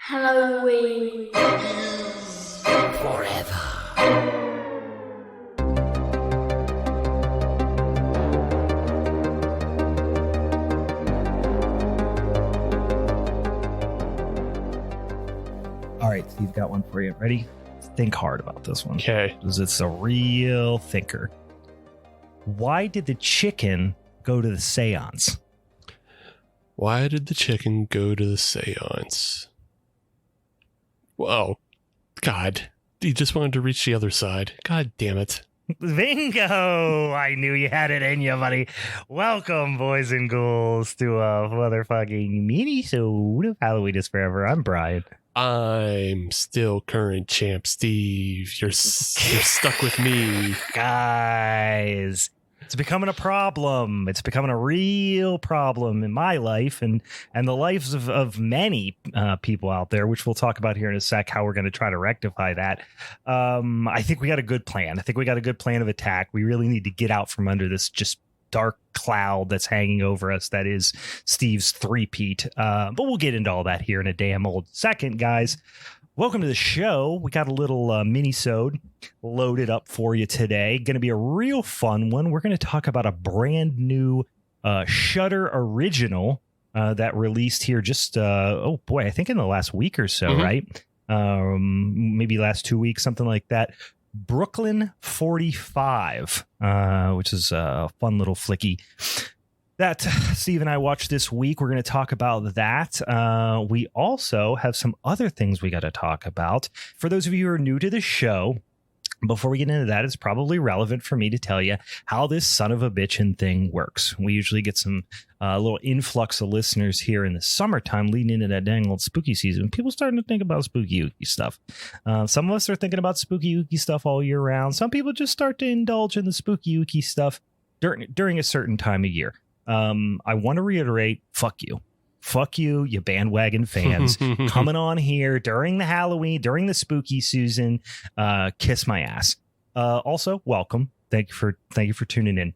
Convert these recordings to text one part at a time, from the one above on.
Halloween forever. All right, Steve, got one for you. Ready? Think hard about this one. Okay. Because it's a real thinker. Why did the chicken go to the seance? Why did the chicken go to the seance? Whoa. God. He just wanted to reach the other side. God damn it. Bingo! I knew you had it in you, buddy. Welcome, boys and ghouls, to a motherfucking Minisode of Halloween is Forever. I'm Brian. I'm still current champ, Steve. You're stuck with me. Guys, it's becoming a problem. It's becoming a real problem in my life and the lives of many people out there, which we'll talk about here in a sec, how we're going to try to rectify that. I think we got a good plan. I think we got a good plan of attack. We really need to get out from under this just dark cloud that's hanging over us. That is Steve's three-peat. But we'll get into all that here in a damn old second, guys. Welcome to the show. We got a little minisode loaded up for you today. Going to be a real fun one. We're going to talk about a brand new Shudder original that released here just, I think in the last week or so, right? Maybe last 2 weeks, something like that. Brooklyn 45, which is a fun little flicky that Steve and I watched this week. We're going to talk about that. We also have some other things we got to talk about. For those of you who are new to the show, before we get into that, it's probably relevant for me to tell you how this son of a bitchin' thing works. We usually get some little influx of listeners here in the summertime leading into that dang old spooky season. People starting to think about spooky ooky stuff. Some of us are thinking about spooky ooky stuff all year round. Some people just start to indulge in the spooky ooky stuff during a certain time of year. I want to reiterate, fuck you. Fuck you, you bandwagon fans coming on here during the Halloween, during the spooky season. Kiss my ass. Also, welcome. Thank you for tuning in.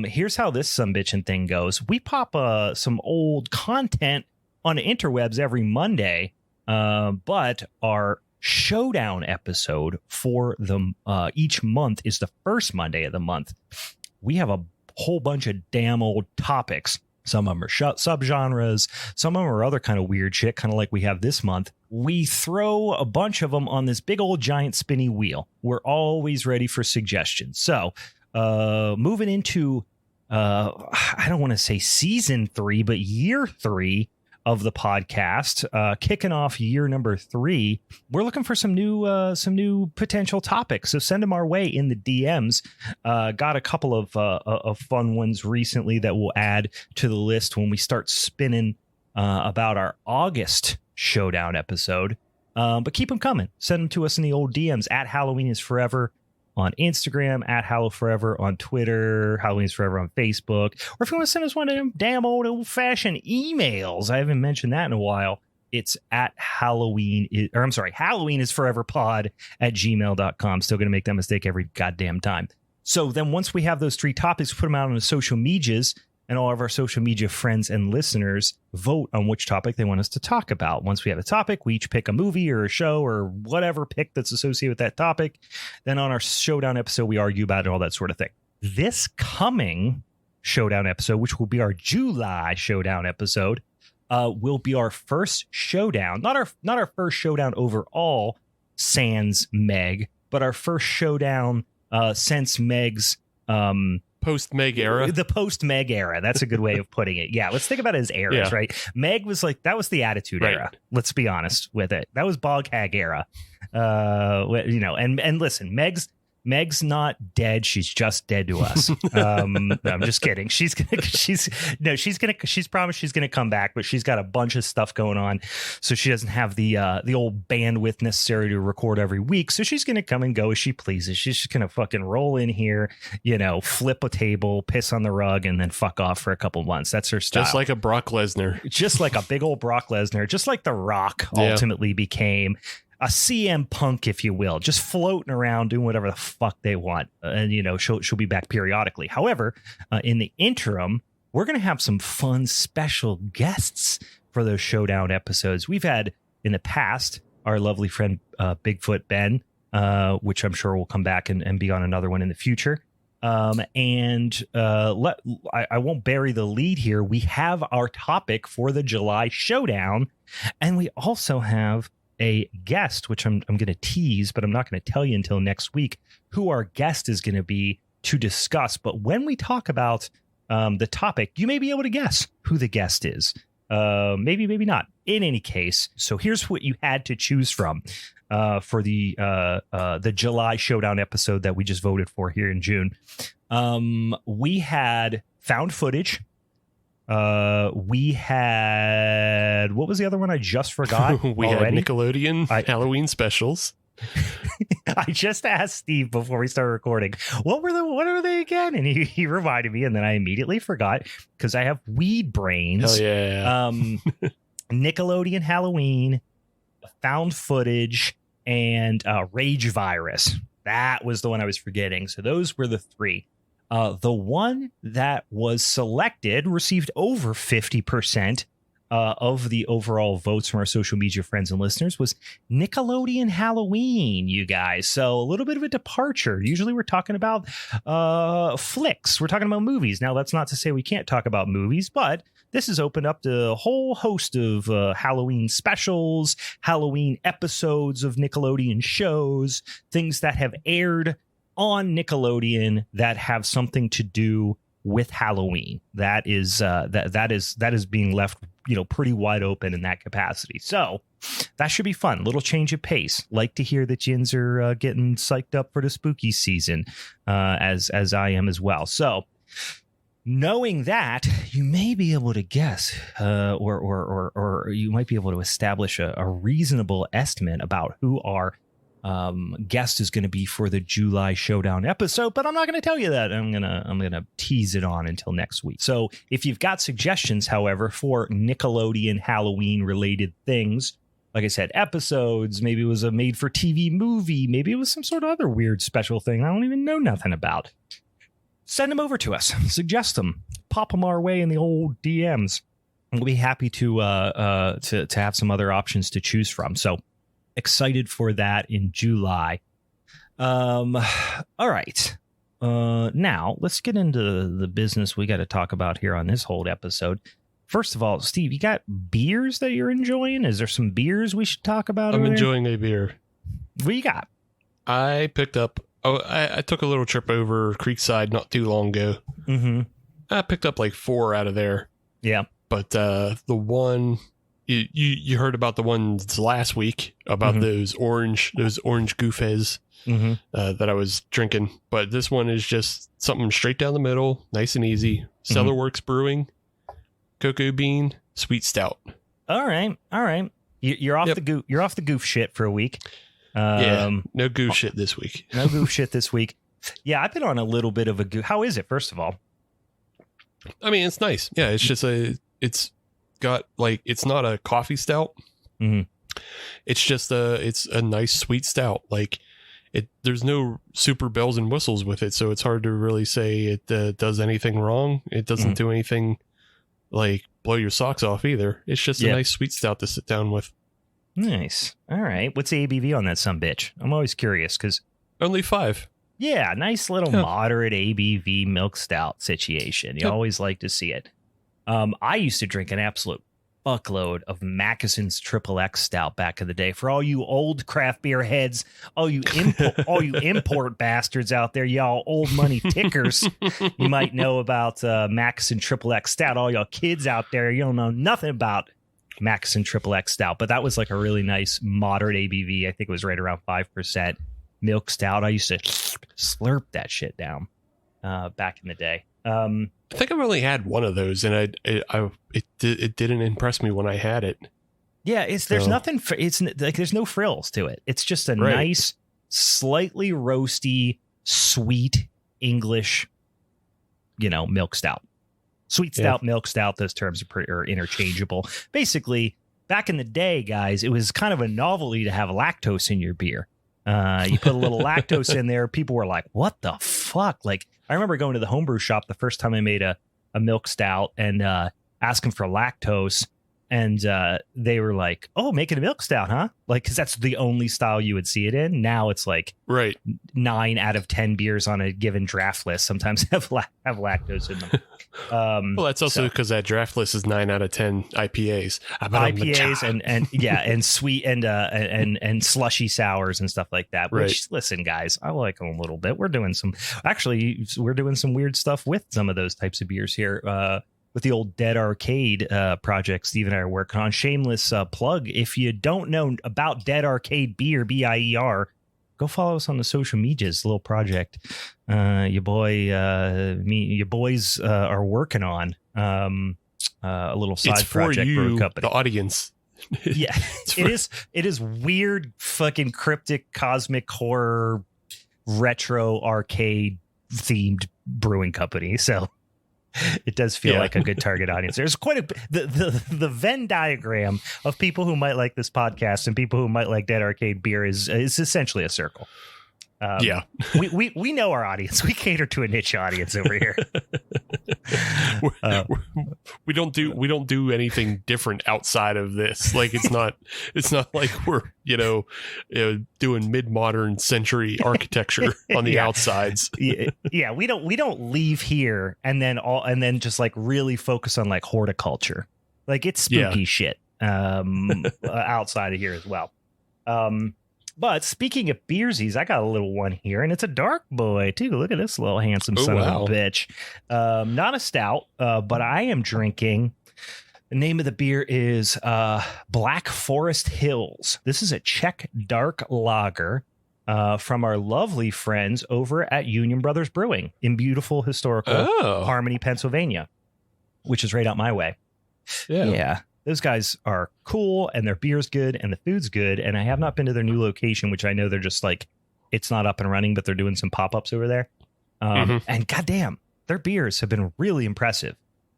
Here's how this sumbitchin' thing goes. We pop some old content on the interwebs every Monday, but our showdown episode for each month is the first Monday of the month. We have a whole bunch of damn old topics. Some of them are subgenres. Some of them are other kind of weird shit, kind of like we have this month. We throw a bunch of them on this big old giant spinny wheel. We're always ready for suggestions. So moving into, I don't want to say season 3, but year 3 of the podcast, kicking off year number 3. We're looking for some new potential topics. So send them our way in the DMs. Got a couple of fun ones recently that we'll add to the list when we start spinning about our August showdown episode. But keep them coming. Send them to us in the old DMs at Halloween is Forever on Instagram, at Hallow Forever on Twitter, Halloween is Forever on Facebook, or if you want to send us one of them damn old-fashioned emails, I haven't mentioned that in a while, it's at Halloween is Forever pod at gmail.com. Still going to make that mistake every goddamn time. So then once we have those 3 topics, put them out on the social medias, and all of our social media friends and listeners vote on which topic they want us to talk about. Once we have a topic, we each pick a movie or a show or whatever pick that's associated with that topic. Then on our showdown episode, we argue about it, all that sort of thing. This coming showdown episode, which will be our July showdown episode, will be our first showdown. Not our first showdown overall, sans Meg, but our first showdown since Meg's post-Meg era. The post-Meg era. That's a good way of putting it. Yeah, let's think about it as eras, right? Meg was like, that was the Attitude era. Let's be honest with it. That was Bog Hag era. And listen, Meg's not dead. She's just dead to us. No, I'm just kidding. She's promised she's gonna come back, but she's got a bunch of stuff going on, so she doesn't have the old bandwidth necessary to record every week. So she's gonna come and go as she pleases. She's just gonna fucking roll in here, flip a table, piss on the rug, and then fuck off for a couple months. That's her style. Just like a Brock Lesnar. Just like a big old Brock Lesnar. Just like The Rock ultimately became a CM Punk, if you will, just floating around doing whatever the fuck they want. And, she'll be back periodically. However, in the interim, we're going to have some fun special guests for those showdown episodes. We've had in the past, our lovely friend Bigfoot Ben, which I'm sure will come back and be on another one in the future. I won't bury the lead here. We have our topic for the July Showdown, and we also have a guest, which I'm going to tease, but I'm not going to tell you until next week who our guest is going to be to discuss. But when we talk about the topic, you may be able to guess who the guest is. Maybe not. In any case, so here's what you had to choose from for the July Showdown episode that we just voted for here in June. We had found footage. We had, what was the other one I just forgot? We already? had Nickelodeon Halloween specials. I just asked Steve before we started recording, what are they again? And he reminded me, and then I immediately forgot because I have weed brains. Hell yeah. Nickelodeon Halloween, found footage, and Rage Virus. That was the one I was forgetting. So those were the three. The one that was selected received over 50% of the overall votes from our social media friends and listeners was Nickelodeon Halloween, you guys. So a little bit of a departure. Usually we're talking about flicks. We're talking about movies. Now, that's not to say we can't talk about movies, but this has opened up to a whole host of Halloween specials, Halloween episodes of Nickelodeon shows, things that have aired on Nickelodeon that have something to do with Halloween. That is that is being left, pretty wide open in that capacity. So that should be fun. Little change of pace. Like to hear that Jins are getting psyched up for the spooky season, as I am as well. So knowing that, you may be able to guess, or you might be able to establish a reasonable estimate about who our guest is going to be for the July Showdown episode, but I'm not going to tell you that. I'm gonna tease it on until next week. So if you've got suggestions, however, for Nickelodeon Halloween related things, like I said, episodes, maybe it was a made for TV movie, maybe it was some sort of other weird special thing I don't even know nothing about, send them over to us, suggest them, pop them our way in the old DMs. We'll be happy to have some other options to choose from. So excited for that in July. All right. Now let's get into the business we got to talk about here on this whole episode. First of all, Steve, you got beers that you're enjoying? Is there some beers we should talk about? I'm enjoying a beer. What you got? I picked up. I took a little trip over Creekside not too long ago. Mm-hmm. I picked up like 4 out of there. Yeah. But the one you heard about the ones last week about those orange goofes that I was drinking. But this one is just something straight down the middle, nice and easy. Cellarworks Brewing, cocoa bean, sweet stout. All right. You're off you're off the goof shit for a week. No goof shit this week. No goof shit this week. Yeah, I've been on a little bit of a goof. How is it, first of all? I mean, it's nice. Yeah, it's just it's got like, it's not a coffee stout. It's just it's a nice sweet stout. Like there's no super bells and whistles with it, so it's hard to really say it does anything wrong. It doesn't do anything like blow your socks off either. It's just a nice sweet stout to sit down with. Nice. All right. What's the ABV on that sumbitch? I'm always curious because only 5. Yeah, nice little moderate ABV milk stout situation. You always like to see it. I used to drink an absolute fuckload of Mackeson's Triple X Stout back in the day. For all you old craft beer heads, all you import bastards out there, y'all old money tickers, you might know about Mackeson Triple X Stout. All y'all kids out there, you don't know nothing about Mackeson Triple X Stout, but that was like a really nice moderate ABV. I think it was right around 5% milk stout. I used to slurp that shit down back in the day. I think I've only had one of those, and it didn't impress me when I had it. Yeah, there's nothing. It's like there's no frills to it. It's just a nice, slightly roasty, sweet English, milk stout. Sweet stout, milk stout. Those terms are interchangeable. Basically, back in the day, guys, it was kind of a novelty to have lactose in your beer. You put a little lactose in there. People were like, what the fuck? Like, I remember going to the homebrew shop the first time I made a milk stout and asking for lactose. And they were like, "Oh, making a milk stout, huh?" Like, because that's the only style you would see it in. Now it's like 9 out of 10 beers on a given draft list sometimes have lactose in them. Well, that's also because that draft list is 9 out of 10 IPAs. and sweet and slushy sours and stuff like that. Which, listen, guys, I like them a little bit. We're doing some weird stuff with some of those types of beers here. With the old Dead Arcade project Steve and I are working on. Shameless plug. If you don't know about Dead Arcade Beer, BIER, go follow us on the social medias. Little project your boys are working on. A little side project for a company. The audience. Yeah, it is weird, fucking cryptic, cosmic horror, retro arcade themed brewing company. So it does feel like a good target audience. There's quite the Venn diagram of people who might like this podcast and people who might like Dead Arcade Beer is essentially a circle. We know our audience. We cater to a niche audience over here. We don't do anything different outside of this. Like it's not like we're doing mid-modern century architecture on the outsides. Yeah, we don't leave here and then just like really focus on like horticulture. Like it's spooky shit outside of here as well. But speaking of beersies, I got a little one here, and it's a dark boy, too. Look at this little handsome son of a bitch. Not a stout, but I am drinking. The name of the beer is Black Forest Hills. This is a Czech dark lager from our lovely friends over at Union Brothers Brewing in beautiful, historical Harmony, Pennsylvania, which is right out my way. Yeah. Those guys are cool and their beer's good and the food's good. And I have not been to their new location, which I know they're just like, it's not up and running, but they're doing some pop-ups over there. And goddamn, their beers have been really impressive.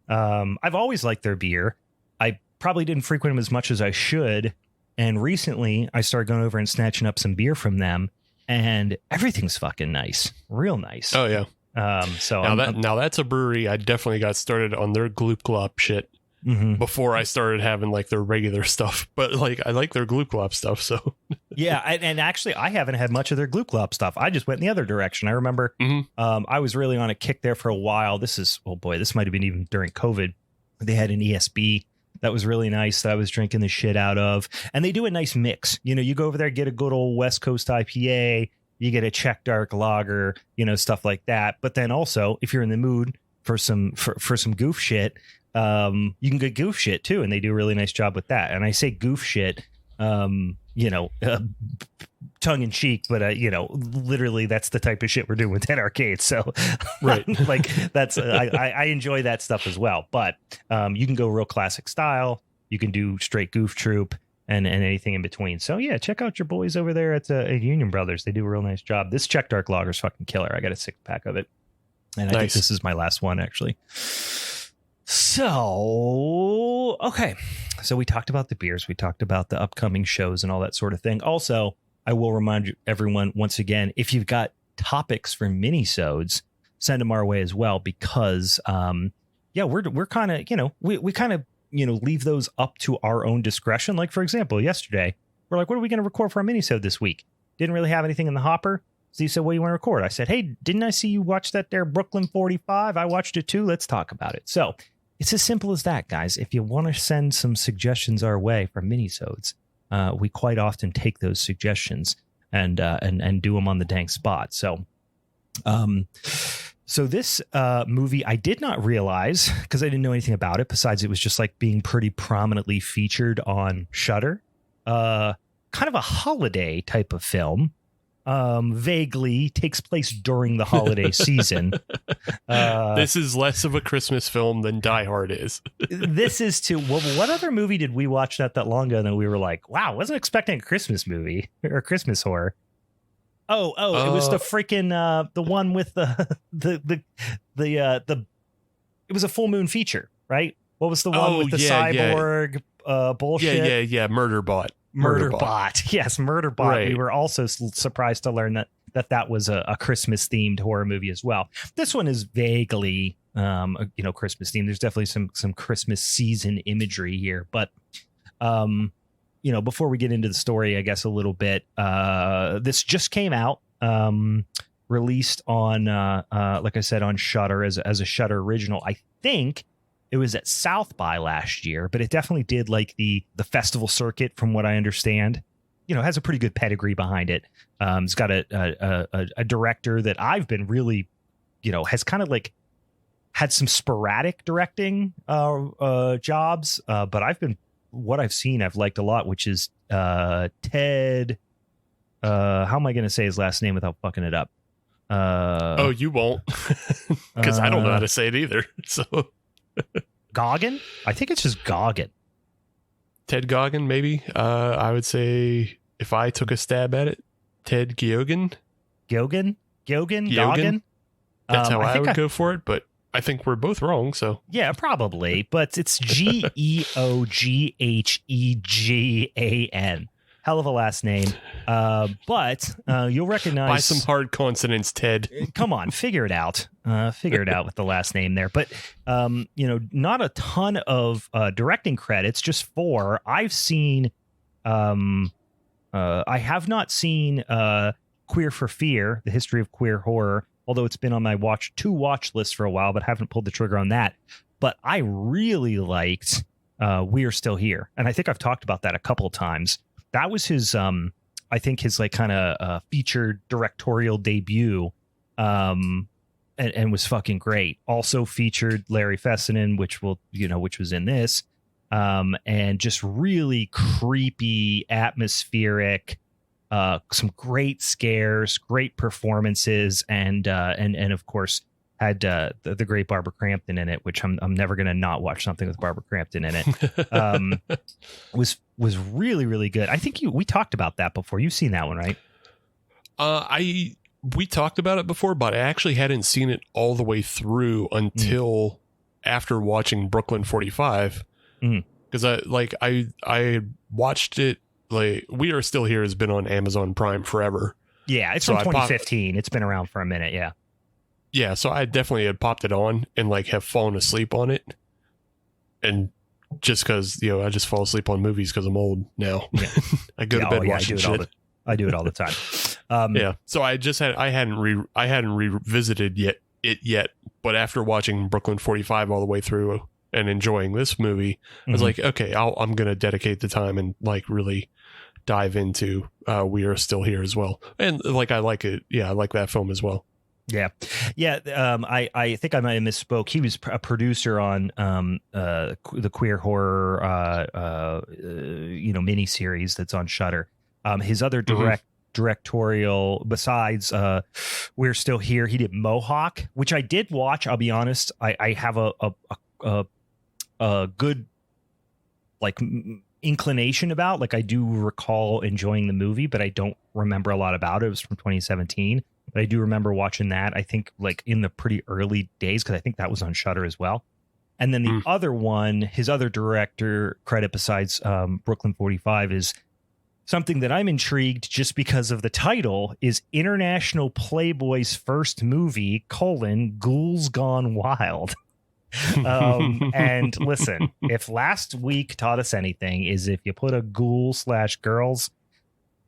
I've always liked their beer. I probably didn't frequent them as much as I should. And recently I started going over and snatching up some beer from them and everything's fucking nice. Real nice. Oh yeah. So now that's a brewery. I definitely got started on their Gloop Glop shit. Before I started having like their regular stuff, but like I like their Gloop Glop stuff. So yeah, and actually I haven't had much of their Gloop Glop stuff. I just went in the other direction. I remember I was really on a kick there for a while. This might have been even during COVID. They had an ESB that was really nice that I was drinking the shit out of, and they do a nice mix. You go over there, get a good old West Coast IPA, you get a Czech dark lager, stuff like that. But then also, if you're in the mood for some goof shit. You can get goof shit too, and they do a really nice job with that. And I say goof shit, tongue in cheek, but literally that's the type of shit we're doing with Dead Arcade. So, right, like that's I enjoy that stuff as well. But you can go real classic style. You can do straight goof troop and anything in between. So yeah, check out your boys over there at Union Brothers. They do a real nice job. This Czech dark lager is fucking killer. I got a 6-pack of it, and I think this is my last one actually. So, okay. So we talked about the beers. We talked about the upcoming shows and all that sort of thing. Also, I will remind everyone once again, if you've got topics for minisodes, send them our way as well, because, we're kind of, we kind of, leave those up to our own discretion. Like, for example, yesterday, we're like, what are we going to record for our minisode this week? Didn't really have anything in the hopper. So you said, what do you want to record? I said, hey, didn't I see you watch that there Brooklyn 45? I watched it too. Let's talk about it. So it's as simple as that, guys. If you want to send some suggestions our way for minisodes, we quite often take those suggestions and do them on the dang spot. So, so this movie, I did not realize, because I didn't know anything about it, besides it was just like being pretty prominently featured on Shudder, kind of a holiday type of film. Vaguely takes place during the holiday season. This is less of a Christmas film than Die Hard is. This is too. Well, what other movie did we watch that long ago that we were like, wow, wasn't expecting a Christmas movie or a Christmas horror? Oh, it was the freaking the one with the it was a full moon feature, right? What was the one with the cyborg bullshit? Yeah, Murderbot. Yes, Murderbot. Right. We were also surprised to learn that was a Christmas themed horror movie as well. This one is vaguely Christmas themed. There's definitely some Christmas season imagery here, but Before we get into the story, I guess a little bit, this just came out, released on, like I said, on Shudder as a Shudder original. I think it was at South by last year, but it definitely did like the festival circuit, from what I understand. It has a pretty good pedigree behind it. It's got a director that I've been really, has kind of like had some sporadic directing jobs, but what I've seen, I've liked a lot, which is Ted. How am I going to say his last name without fucking it up? You won't, because I don't know how to say it either. So Geoghegan? I think it's just Geoghegan. Ted Geoghegan, maybe. I would say, if I took a stab at it, Ted Geoghegan. Geoghegan. That's how I would go for it, but I think we're both wrong. So yeah, probably, but it's Geogheghan. Hell of a last name. But you'll recognize by some hard consonants, Ted. Come on, figure it out. Figure it out with the last name there. But not a ton of directing credits, just 4. I've seen I have not seen Queer for Fear, the history of queer horror, although it's been on my watch list for a while, but haven't pulled the trigger on that. But I really liked We Are Still Here. And I think I've talked about that a couple of times. That was his, I think his like kind of featured directorial debut, and was fucking great. Also featured Larry Fessenden, which was in this, and just really creepy, atmospheric, some great scares, great performances, and of course had the great Barbara Crampton in it, which I'm never going to not watch something with Barbara Crampton in it. Was really, really good. I think we talked about that before. You've seen that one, right? We talked about it before, but I actually hadn't seen it all the way through until after watching Brooklyn 45. Because I watched it. Like, We Are Still Here has been on Amazon Prime forever. Yeah, it's from 2015. It's been around for a minute. Yeah. Yeah, so I definitely had popped it on and like have fallen asleep on it. And just because, I just fall asleep on movies because I'm old now. Yeah. I go to bed watching shit. I do it all the time. Yeah. So I hadn't revisited it yet, but after watching Brooklyn 45 all the way through and enjoying this movie, I was like, okay, I'm going to dedicate the time and like really dive into We Are Still Here as well. And like, I like it. Yeah. I like that film as well. Yeah. I think I might have misspoke. He was a producer on the queer horror miniseries that's on Shudder. His other directorial, besides We're Still Here, he did Mohawk, which I did watch. I'll be honest, I have a good like inclination about. Like, I do recall enjoying the movie, but I don't remember a lot about it. It was from 2017. But I do remember watching that, I think, like in the pretty early days, because I think that was on Shudder as well. And then the other one, his other director credit besides Brooklyn 45 is something that I'm intrigued just because of the title, is International Playboy's first movie, Ghouls Gone Wild. And listen, if last week taught us anything, is if you put a ghoul/girls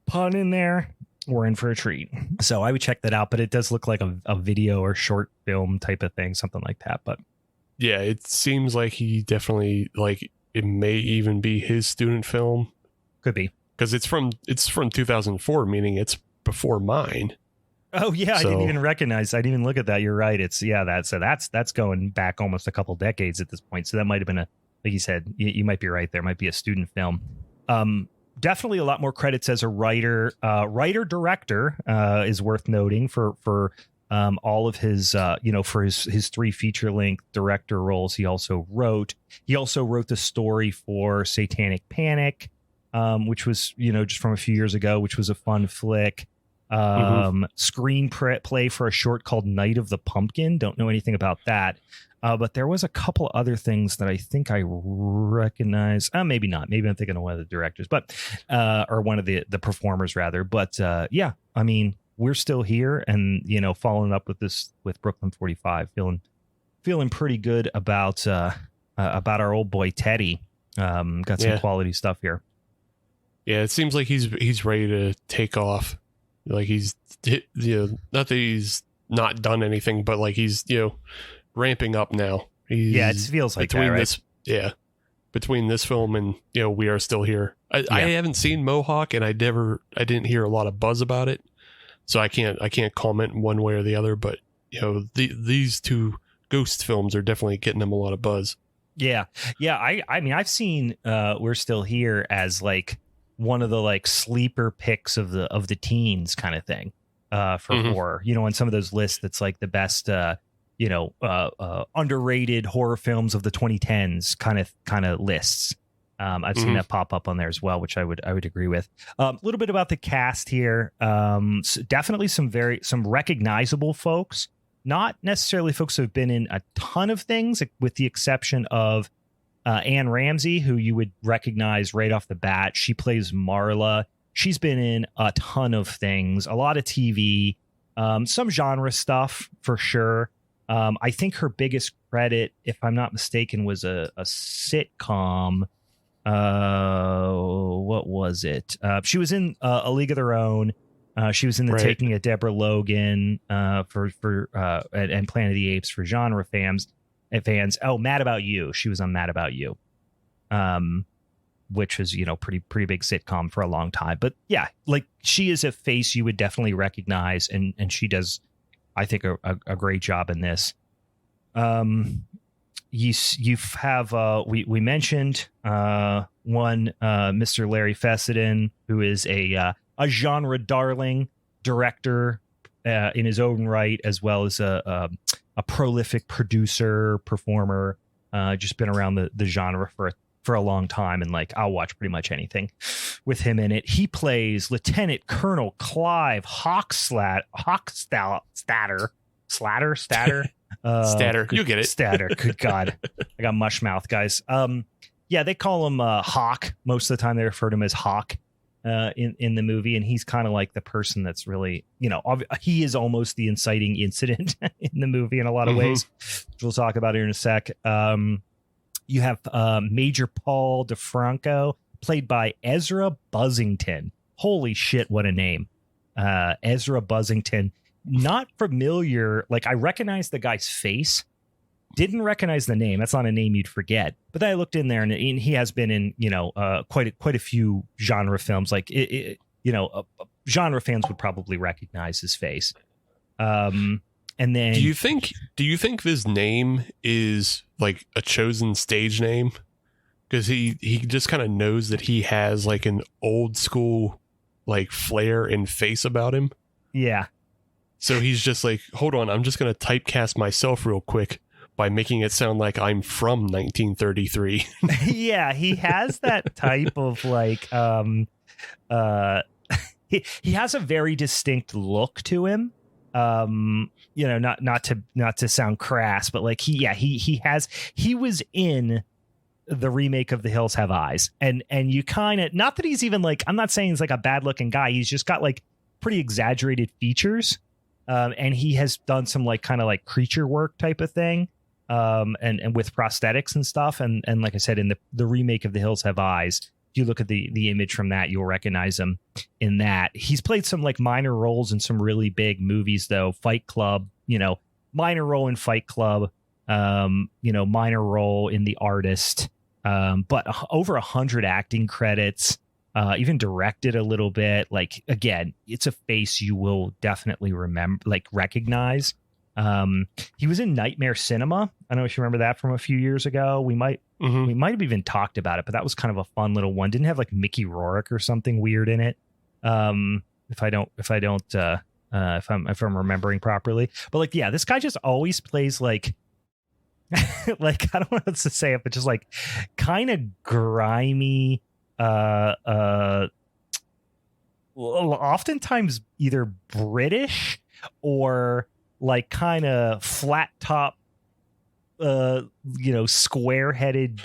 pun in there, we're in for a treat. So I would check that out, but it does look like a video or short film type of thing, something like that. But yeah, it seems like he definitely, like, it may even be his student film. Could be, because it's from 2004, meaning it's before mine. Oh yeah, so I didn't even recognize. I didn't even look at that. You're right. That's going back almost a couple decades at this point. So that might have been like you said, you might be right. There might be a student film. Definitely a lot more credits as a writer. Director is worth noting for all of his for his 3 feature-length director roles. He also wrote the story for Satanic Panic, which was just from a few years ago, which was a fun flick. Screenplay for a short called Night of the Pumpkin. Don't know anything about that. But there was a couple other things that I think I recognize. Maybe not. Maybe I'm thinking of one of the directors, but or one of the performers rather. But yeah, I mean, We're Still Here, and following up with Brooklyn 45, feeling pretty good about our old boy Teddy. Got some quality stuff here. Yeah, it seems like he's ready to take off. Like he's, not that he's not done anything, but like he's, ramping up now. It feels like between that, right? Between this film and We Are Still Here. I haven't seen Mohawk, and I didn't hear a lot of buzz about it, so I can't comment one way or the other. But these two ghost films are definitely getting them a lot of buzz. Yeah. I mean, I've seen We're Still Here as like one of the like sleeper picks of the teens kind of thing for horror. On some of those lists, that's like the best underrated horror films of the 2010s kind of lists. I've seen that pop up on there as well, which I would agree with. A little bit about the cast here. Definitely some recognizable folks, not necessarily folks who have been in a ton of things, with the exception of Anne Ramsey, who you would recognize right off the bat. She plays Marla. She's been in a ton of things, a lot of TV, some genre stuff for sure. I think her biggest credit, if I'm not mistaken, was a sitcom. What was it? She was in A League of Their Own. She was in The Taking of Deborah Logan and Planet of the Apes for genre fans. Oh, Mad About You. She was on Mad About You, which was pretty big sitcom for a long time. But yeah, like she is a face you would definitely recognize, and she does, I think, a great job in this. You have we mentioned one Mr. Larry Fessenden, who is a genre darling director in his own right, as well as a prolific producer, performer. Just been around the genre for a long time, and like I'll watch pretty much anything with him in it. He plays Lieutenant Colonel Clive Statter. Statter, you get it. Statter. Good God, I got mush mouth, guys. They call him Hawk. Most of the time, they refer to him as Hawk in the movie, and he's kind of like the person that's really, he is almost the inciting incident in the movie in a lot of ways, which we'll talk about here in a sec. You have Major Paul DeFranco, played by Ezra Buzzington. Holy shit, what a name. Ezra Buzzington. Not familiar. Like, I recognize the guy's face. Didn't recognize the name. That's not a name you'd forget. But then I looked in there, and he has been in, quite a few genre films. Like, genre fans would probably recognize his face. And then, do you think this name is like a chosen stage name? Because he just kind of knows that he has like an old school like flair and face about him. Yeah. So he's just like, hold on, I'm just going to typecast myself real quick by making it sound like I'm from 1933. Yeah, he has that type of like, he has a very distinct look to him. Not to sound crass, but like he was in the remake of The Hills Have Eyes, and you kind of, not that he's even like, I'm not saying he's like a bad looking guy. He's just got like pretty exaggerated features. And he has done some like kind of like creature work type of thing. And with prosthetics and stuff. And like I said, in the remake of The Hills Have Eyes, if you look at the image from that, you'll recognize him in that. He's played some like minor roles in some really big movies though. Fight Club, minor role in Fight Club, minor role in The Artist, but over 100 acting credits. Even directed a little bit. Like, again, it's a face you will definitely recognize. He was in Nightmare Cinema. I don't know if you remember that from a few years ago. We might have even talked about it, but that was kind of a fun little one. Didn't have like Mickey Rourke or something weird in it. If I'm remembering properly. But like, yeah, this guy just always plays like like, I don't know what to say it, but just like kind of grimy, oftentimes either British or like kind of flat top, square headed,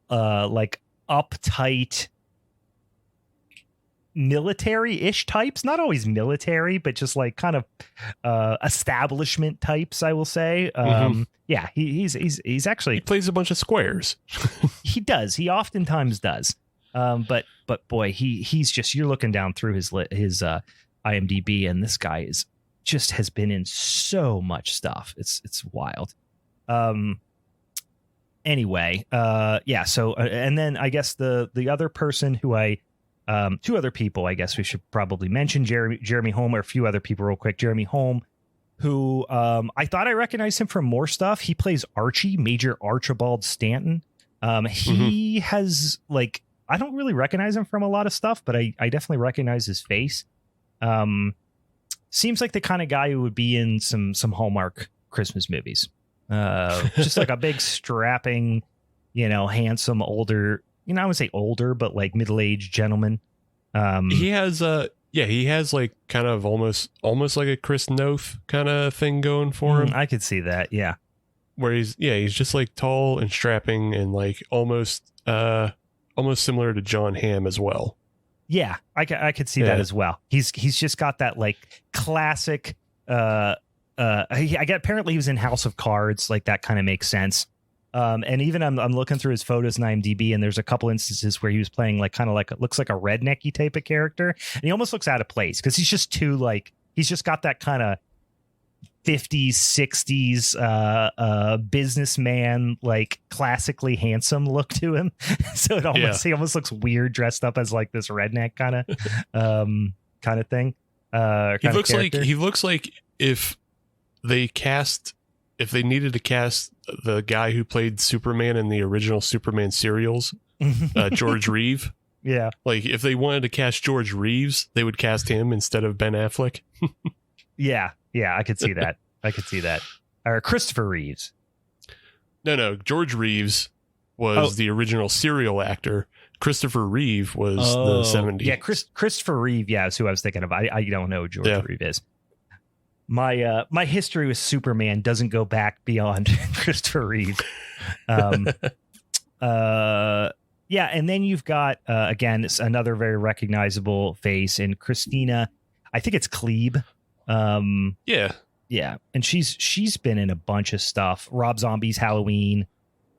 like uptight, military-ish types, not always military, but just like kind of establishment types, I will say. Yeah, he's actually, he plays a bunch of squares. he does. He oftentimes does. But boy, he's just, you're looking down through his IMDb, and this guy has been in so much stuff. It's wild. Anyway, yeah. So, and then I guess the other person who two other people, I guess we should probably mention, Jeremy Holm, or a few other people real quick. Jeremy Holm, who I thought I recognized him from more stuff. He plays Archie, Major Archibald Stanton. He has, like, I don't really recognize him from a lot of stuff, but I definitely recognize his face. Seems like the kind of guy who would be in some Hallmark Christmas movies. Just like a big strapping, handsome, older, I would say older, but like middle-aged gentleman. He has like kind of almost like a Chris Noth kind of thing going for him. I could see that. Yeah. Where he's just like tall and strapping and like almost similar to John Hamm as well. Yeah, I could see that as well. He's just got that like classic. Apparently he was in House of Cards. Like that kind of makes sense. And even I'm looking through his photos in IMDb, and there's a couple instances where he was playing like kind of like, looks like a rednecky type of character, and he almost looks out of place because he's just too like, he's just got that kind of 50s, 60s businessman, like classically handsome look to him. So he almost looks weird dressed up as like this redneck kind of thing. He looks like if they needed to cast the guy who played Superman in the original Superman serials, George Reeve. Yeah. Like if they wanted to cast George Reeves, they would cast him instead of Ben Affleck. Yeah, I could see that. Or Christopher Reeves. No. George Reeves was the original serial actor. Christopher Reeve was the 70s. Yeah, Christopher Reeve, is who I was thinking of. I don't know who George Reeve is. My history with Superman doesn't go back beyond Christopher Reeve. And then you've got again, it's another very recognizable face in Christina. I think it's Klebe. Yeah, and she's been in a bunch of stuff. Rob Zombie's Halloween,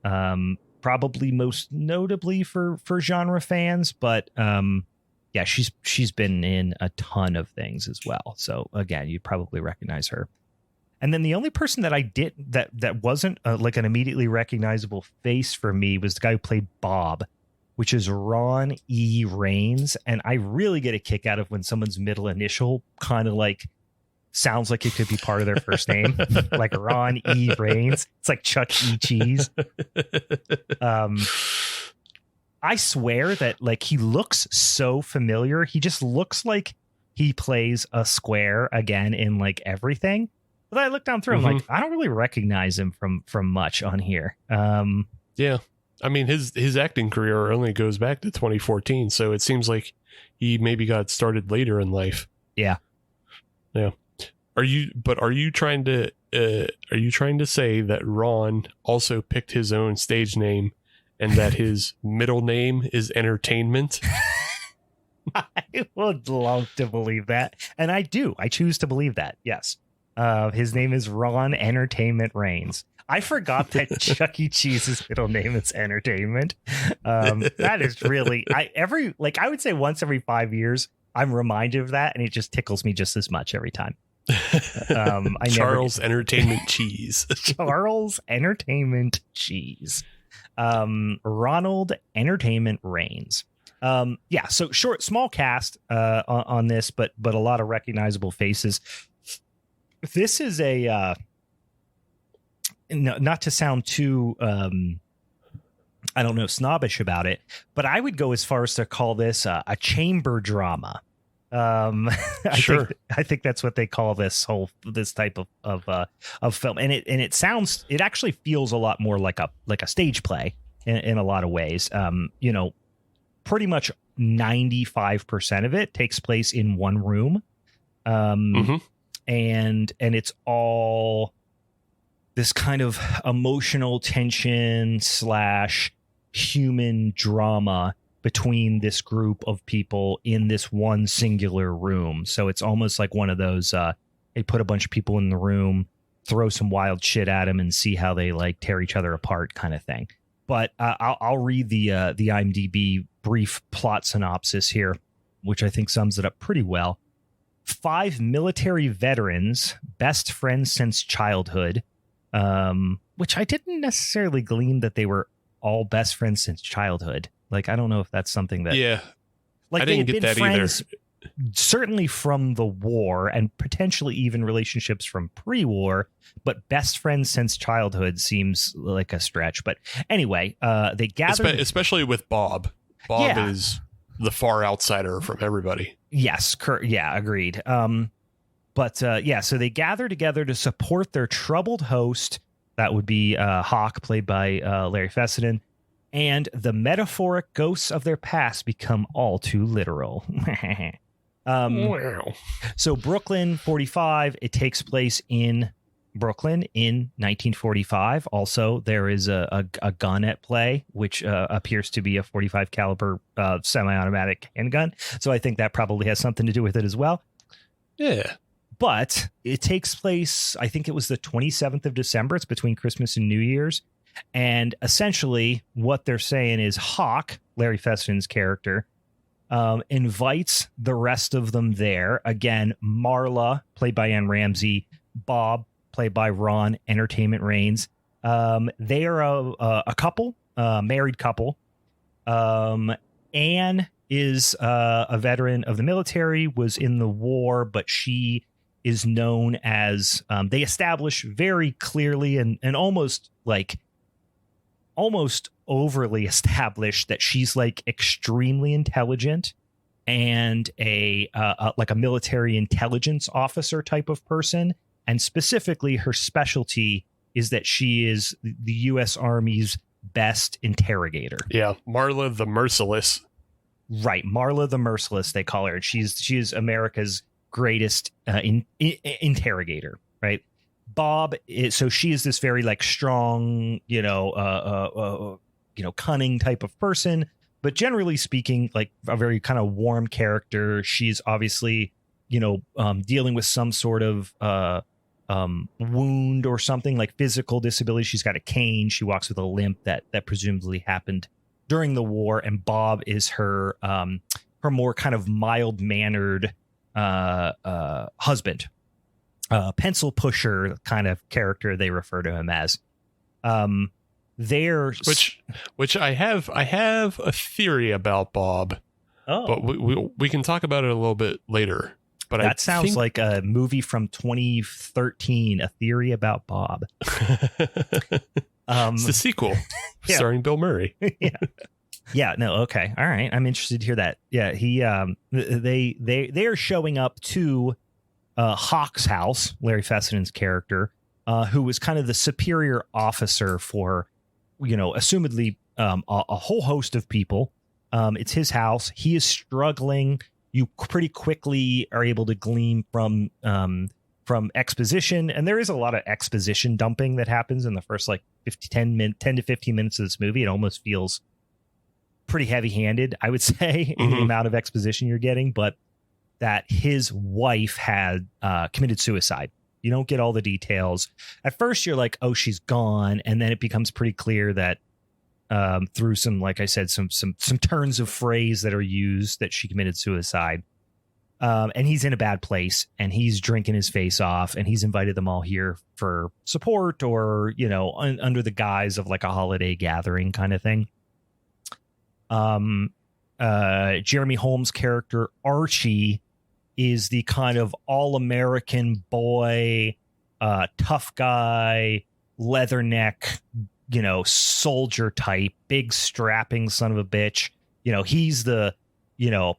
probably most notably for genre fans, but yeah, she's been in a ton of things as well. So again, you probably recognize her. And then the only person that I did that wasn't like an immediately recognizable face for me was the guy who played Bob, which is Ron E. Raines. And I really get a kick out of when someone's middle initial kind of like sounds like it could be part of their first name, like Ron E. Raines. It's like Chuck E. Cheese. I swear that like he looks so familiar. He just looks like he plays a square again in like everything. But I look down through him like I don't really recognize him from much on here. Yeah. I mean his acting career only goes back to 2014, so it seems like he maybe got started later in life. Yeah. Yeah. Are you trying to say that Ron also picked his own stage name and that his middle name is Entertainment? I would love to believe that. And I do. I choose to believe that. Yes. His name is Ron Entertainment Raines. I forgot that Chuck E. Cheese's middle name is Entertainment. That is really, I would say once every 5 years, I'm reminded of that, and it just tickles me just as much every time. Charles Entertainment Cheese. Charles Entertainment Cheese. Ronald Entertainment Raines. So small cast on this, but a lot of recognizable faces. This is a not to sound too snobbish about it, but I would go as far as to call this a chamber drama. Sure. I think that's what they call this type of film, and it actually feels a lot more like a stage play in a lot of ways. Pretty much 95% of it takes place in one room, and it's all this kind of emotional tension / human drama between this group of people in this one singular room. So it's almost like one of those, they put a bunch of people in the room, throw some wild shit at them and see how they like tear each other apart kind of thing. But I'll read the IMDb brief plot synopsis here, which I think sums it up pretty well. 5 military veterans, best friends since childhood, which I didn't necessarily glean that they were all best friends since childhood. Like, I don't know if that's something that... Yeah, like I didn't get that either. Certainly from the war and potentially even relationships from pre-war, but best friends since childhood seems like a stretch. But anyway, they gathered... Especially with Bob. Bob is the far outsider from everybody. Yes, agreed. So they gather together to support their troubled host. That would be Hawk, played by Larry Fessenden. And the metaphoric ghosts of their past become all too literal. Wow. So Brooklyn 45, it takes place in Brooklyn in 1945. Also, there is a gun at play, which appears to be a 45 caliber semi-automatic handgun. So I think that probably has something to do with it as well. Yeah. But it takes place, I think it was the 27th of December. It's between Christmas and New Year's. And essentially what they're saying is Hawk, Larry Fessenden's character, invites the rest of them there. Again, Marla, played by Ann Ramsey, Bob, played by Ron Entertainment Reigns. They are a couple, married couple. Anne is a veteran of the military, was in the war, but she is known as, they establish very clearly and almost overly established that she's like extremely intelligent and a military intelligence officer type of person. And specifically her specialty is that she is the U.S. Army's best interrogator. Yeah. Marla the Merciless. Right. Marla the Merciless, they call her. She is America's greatest interrogator. Right. Bob so she is this very like strong, cunning type of person, but generally speaking, like a very kind of warm character. She's obviously, dealing with some sort of wound or something, like physical disability. She's got a cane. She walks with a limp that presumably happened during the war. And Bob is her more kind of mild mannered husband. Pencil pusher kind of character, they refer to him as. Which I have a theory about Bob. Oh, but we can talk about it a little bit later. But that sounds like a movie from 2013, A Theory About Bob. It's the sequel starring Bill Murray. Yeah. No. Okay. All right. I'm interested to hear that. Yeah. They are showing up to Hawk's house, Larry Fessenden's character, who was kind of the superior officer for, assumedly a whole host of people. It's his house. He is struggling. You pretty quickly are able to glean from exposition, and there is a lot of exposition dumping that happens in the first 10 to 15 minutes of this movie. It almost feels pretty heavy-handed, I would say, in the amount of exposition you're getting, but that his wife had committed suicide. You don't get all the details. At first, you're like, oh, she's gone. And then it becomes pretty clear that through some, like I said, some turns of phrase that are used, that she committed suicide. And he's in a bad place, and he's drinking his face off, and he's invited them all here for support or, under the guise of like a holiday gathering kind of thing. Jeremy Holmes' character, Archie, is the kind of all-American boy, tough guy, leatherneck, soldier type, big strapping son of a bitch. He's the,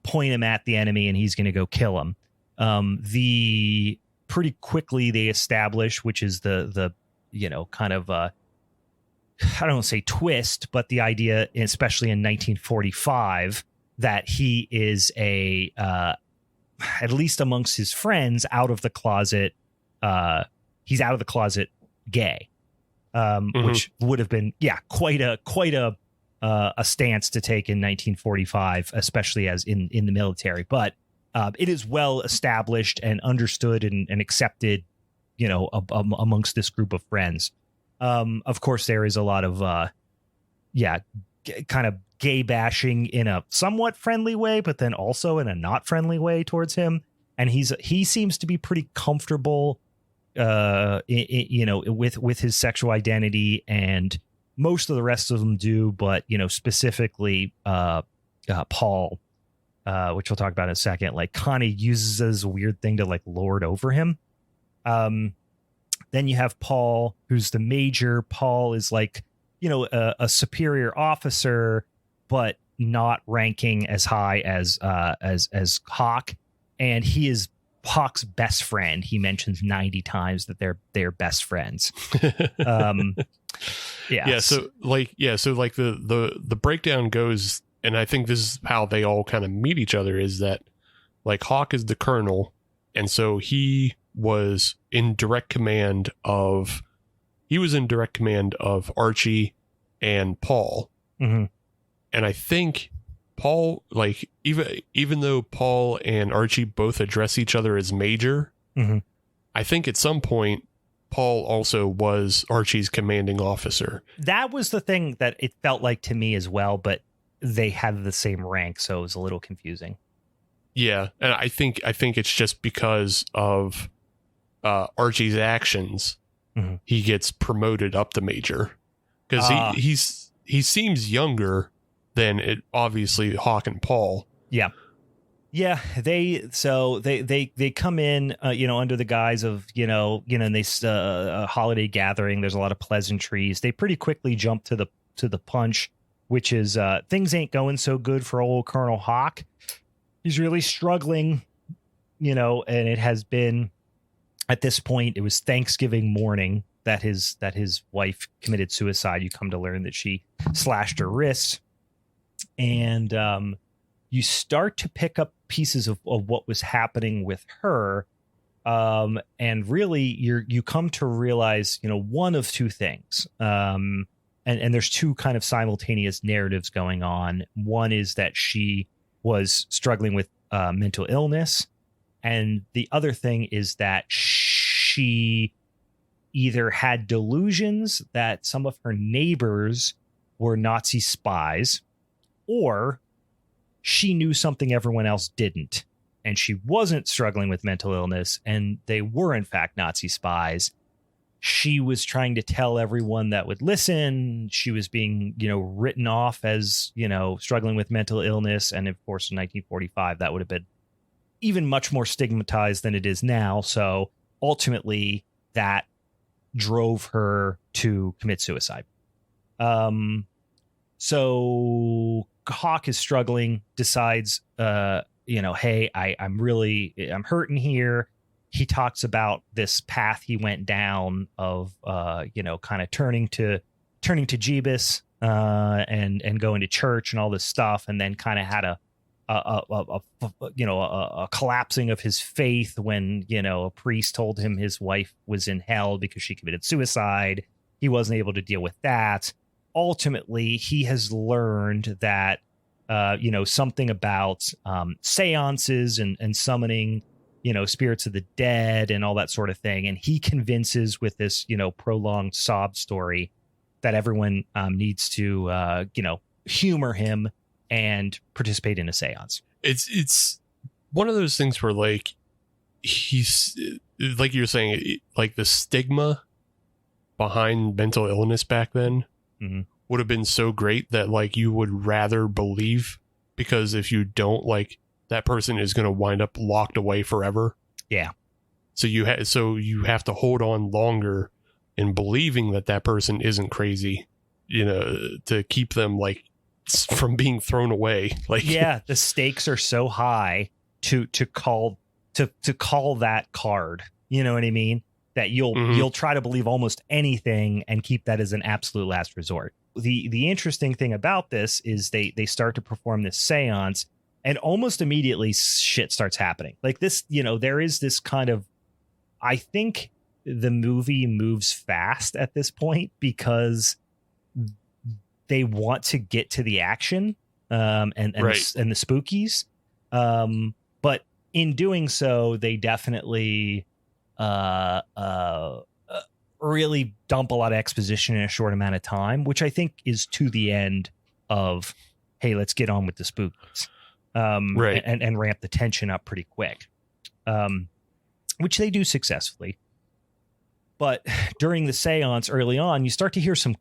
point him at the enemy and he's going to go kill him. The pretty quickly they establish, which is the kind of, I don't want to say twist, but the idea, especially in 1945, that he is at least amongst his friends, out of the closet. He's out of the closet gay, which would have been, quite a a stance to take in 1945, especially as in the military. But it is well established and understood and accepted, amongst this group of friends. Of course, there is a lot of, kind of gay bashing in a somewhat friendly way, but then also in a not friendly way towards him. And he seems to be pretty comfortable, with his sexual identity, and most of the rest of them do. But, specifically Paul, which we'll talk about in a second, like kind of uses as a weird thing to like lord over him. Then you have Paul, who's the major. Paul is like, a superior officer, but not ranking as high as Hawk. And he is Hawk's best friend. He mentions 90 times that they're best friends. Yeah. So the breakdown goes, and I think this is how they all kind of meet each other, is that like Hawk is the colonel, and so he was in direct command of Archie and Paul. Mm-hmm. And I think Paul, like, even though Paul and Archie both address each other as major, mm-hmm. I think at some point Paul also was Archie's commanding officer. That was the thing that it felt like to me as well, but they had the same rank, so it was a little confusing. Yeah, and I think it's just because of Archie's actions, mm-hmm. he gets promoted up to major, because he seems younger than it obviously Hawk and Paul. Yeah. They come in, under the guise of, and they a holiday gathering. There's a lot of pleasantries. They pretty quickly jump to the punch, which is things ain't going so good for old Colonel Hawk. He's really struggling, and it has been, at this point, it was Thanksgiving morning that his wife committed suicide. You come to learn that she slashed her wrist. And you start to pick up pieces of what was happening with her. And really, you come to realize, one of two things. And there's two kind of simultaneous narratives going on. One is that she was struggling with mental illness. And the other thing is that she either had delusions that some of her neighbors were Nazi spies, or she knew something everyone else didn't, and she wasn't struggling with mental illness, and they were in fact Nazi spies. She was trying to tell everyone that would listen. She was being, written off as, struggling with mental illness. And of course, in 1945, that would have been even much more stigmatized than it is now. So ultimately, that drove her to commit suicide. So Hawk is struggling, decides, hey, I'm hurting here. He talks about this path he went down of, kind of turning to Jeebus, and going to church and all this stuff. And then kind of had a collapsing of his faith when, a priest told him his wife was in hell because she committed suicide. He wasn't able to deal with that. Ultimately, he has learned that, something about seances and summoning, spirits of the dead and all that sort of thing. And he convinces with this, prolonged sob story that everyone needs to, humor him and participate in a seance. It's one of those things where, like, he's, like you're saying, like the stigma behind mental illness back then mm-hmm. would have been so great that, like, you would rather believe, because if you don't, like, that person is going to wind up locked away forever. Yeah. So you have to hold on longer in believing that person isn't crazy, to keep them, like, from being thrown away. Like, yeah, the stakes are so high to call that card. You know what I mean? That you'll try to believe almost anything and keep that as an absolute last resort. The interesting thing about this is they start to perform this seance, and almost immediately shit starts happening. Like this, there is this kind of, I think the movie moves fast at this point because they want to get to the action, and Right. the spookies, but in doing so, they definitely really dump a lot of exposition in a short amount of time, which I think is to the end of, hey, let's get on with the spookies, Right. and ramp the tension up pretty quick, which they do successfully. But during the seance early on, you start to hear some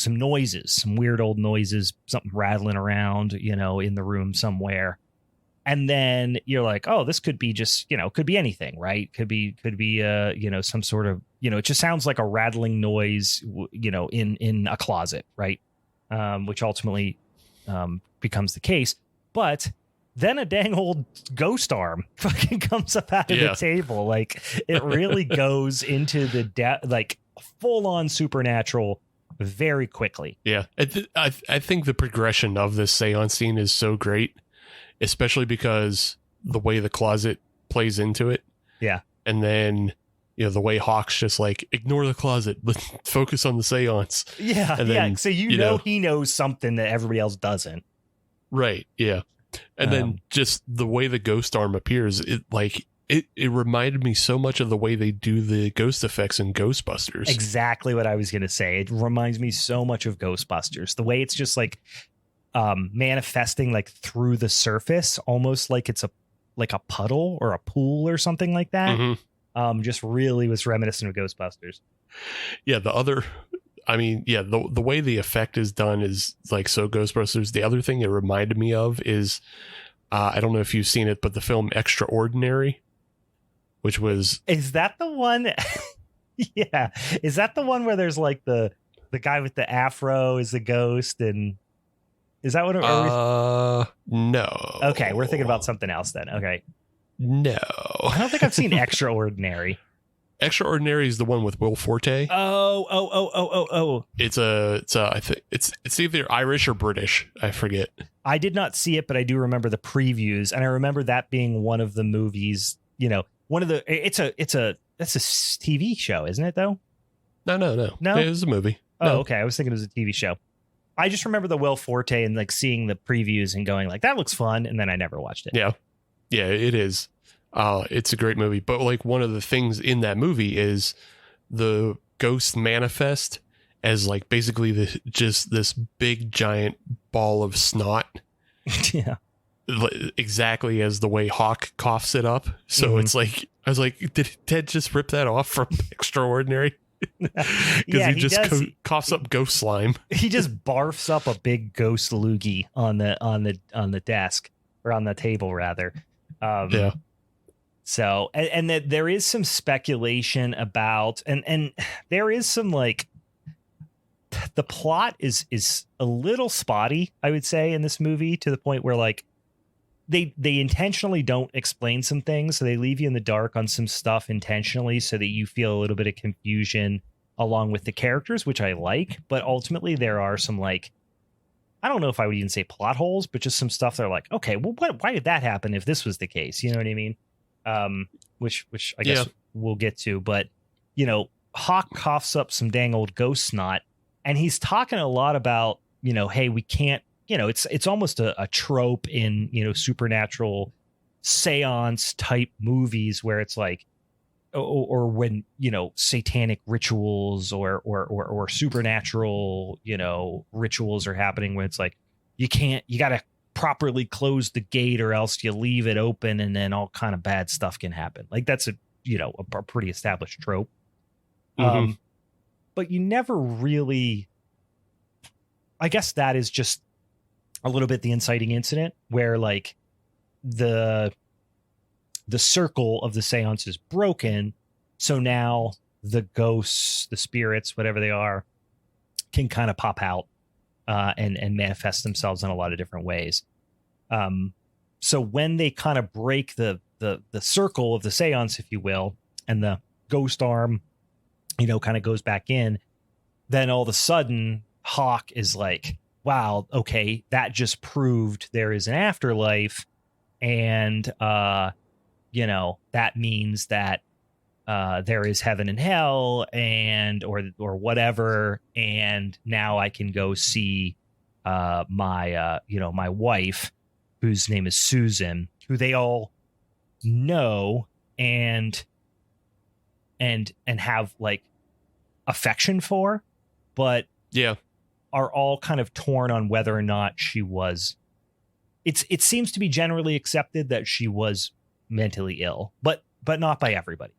noises, some weird old noises, something rattling around, in the room somewhere. And then you're like, oh, this could be just, could be anything, right? Could be, some sort of, it just sounds like a rattling noise, in a closet, right? Which ultimately becomes the case. But then a dang old ghost arm fucking comes up out of the table. Like, it really goes into the full on supernatural very quickly. Yeah. I think the progression of this seance scene is so great, especially because the way the closet plays into it. Yeah. And then, the way Hawk's just like, ignore the closet, but focus on the seance. Yeah. And then, So he knows something that everybody else doesn't. Right. Yeah. And then just the way the ghost arm appears, it reminded me so much of the way they do the ghost effects in Ghostbusters. Exactly what I was going to say. It reminds me so much of Ghostbusters. The way it's just like manifesting like through the surface, almost like it's a puddle or a pool or something like that. Mm-hmm. Just really was reminiscent of Ghostbusters. Yeah. The way the effect is done is like so Ghostbusters. The other thing it reminded me of is, I don't know if you've seen it, but the film Extraordinary, which was... Is that the one? Yeah. Is that the one where there's like the guy with the afro is the ghost, and is that what it no. Okay, we're thinking about something else then. Okay. No. I don't think I've seen Extraordinary. Extraordinary is the one with Will Forte. Oh. I think it's either Irish or British. I forget. I did not see it, but I do remember the previews, and I remember that being one of the movies. That's a TV show, isn't it? Though. No. It was a movie. Oh, okay. I was thinking it was a TV show. I just remember the Will Forte and like seeing the previews and going like, that looks fun, and then I never watched it. Yeah, it is. It's a great movie, but like one of the things in that movie is the ghosts manifest as like basically this big giant ball of snot. Yeah, exactly as the way Hawk coughs it up. So It's like, I was like, did Ted just rip that off from Extraordinary? Because he just coughs up ghost slime. He just barfs up a big ghost loogie on the desk, or on the table rather. Yeah. So, and that there is some speculation about, and there is some like, the plot is a little spotty, I would say, in this movie, to the point where like they intentionally don't explain some things. So they leave you in the dark on some stuff intentionally so that you feel a little bit of confusion along with the characters, which I like. But ultimately there are some like, I don't know if I would even say plot holes, but just some stuff that are like, okay, well, why did that happen if this was the case? You know what I mean? Which I guess we'll get to, but Hawk coughs up some dang old ghost snot, and he's talking a lot about, hey, we can't, it's almost a trope in, supernatural seance type movies where it's like, or when, satanic rituals or supernatural, rituals are happening, where it's like, you gotta properly close the gate or else you leave it open and then all kind of bad stuff can happen. Like that's a pretty established trope. Mm-hmm. But you never really, I guess that is just a little bit the inciting incident where like the circle of the seance is broken. So now the ghosts, the spirits, whatever they are, can kind of pop out and manifest themselves in a lot of different ways. So when they kind of break the circle of the seance, if you will, and the ghost arm, kind of goes back in, then all of a sudden Hawk is like, wow, okay, that just proved there is an afterlife. And, that means that there is heaven and hell or whatever, and now I can go see my wife, whose name is Susan, who they all know and have like affection for, but are all kind of torn on whether or not she was. It seems to be generally accepted that she was mentally ill, but not by everybody.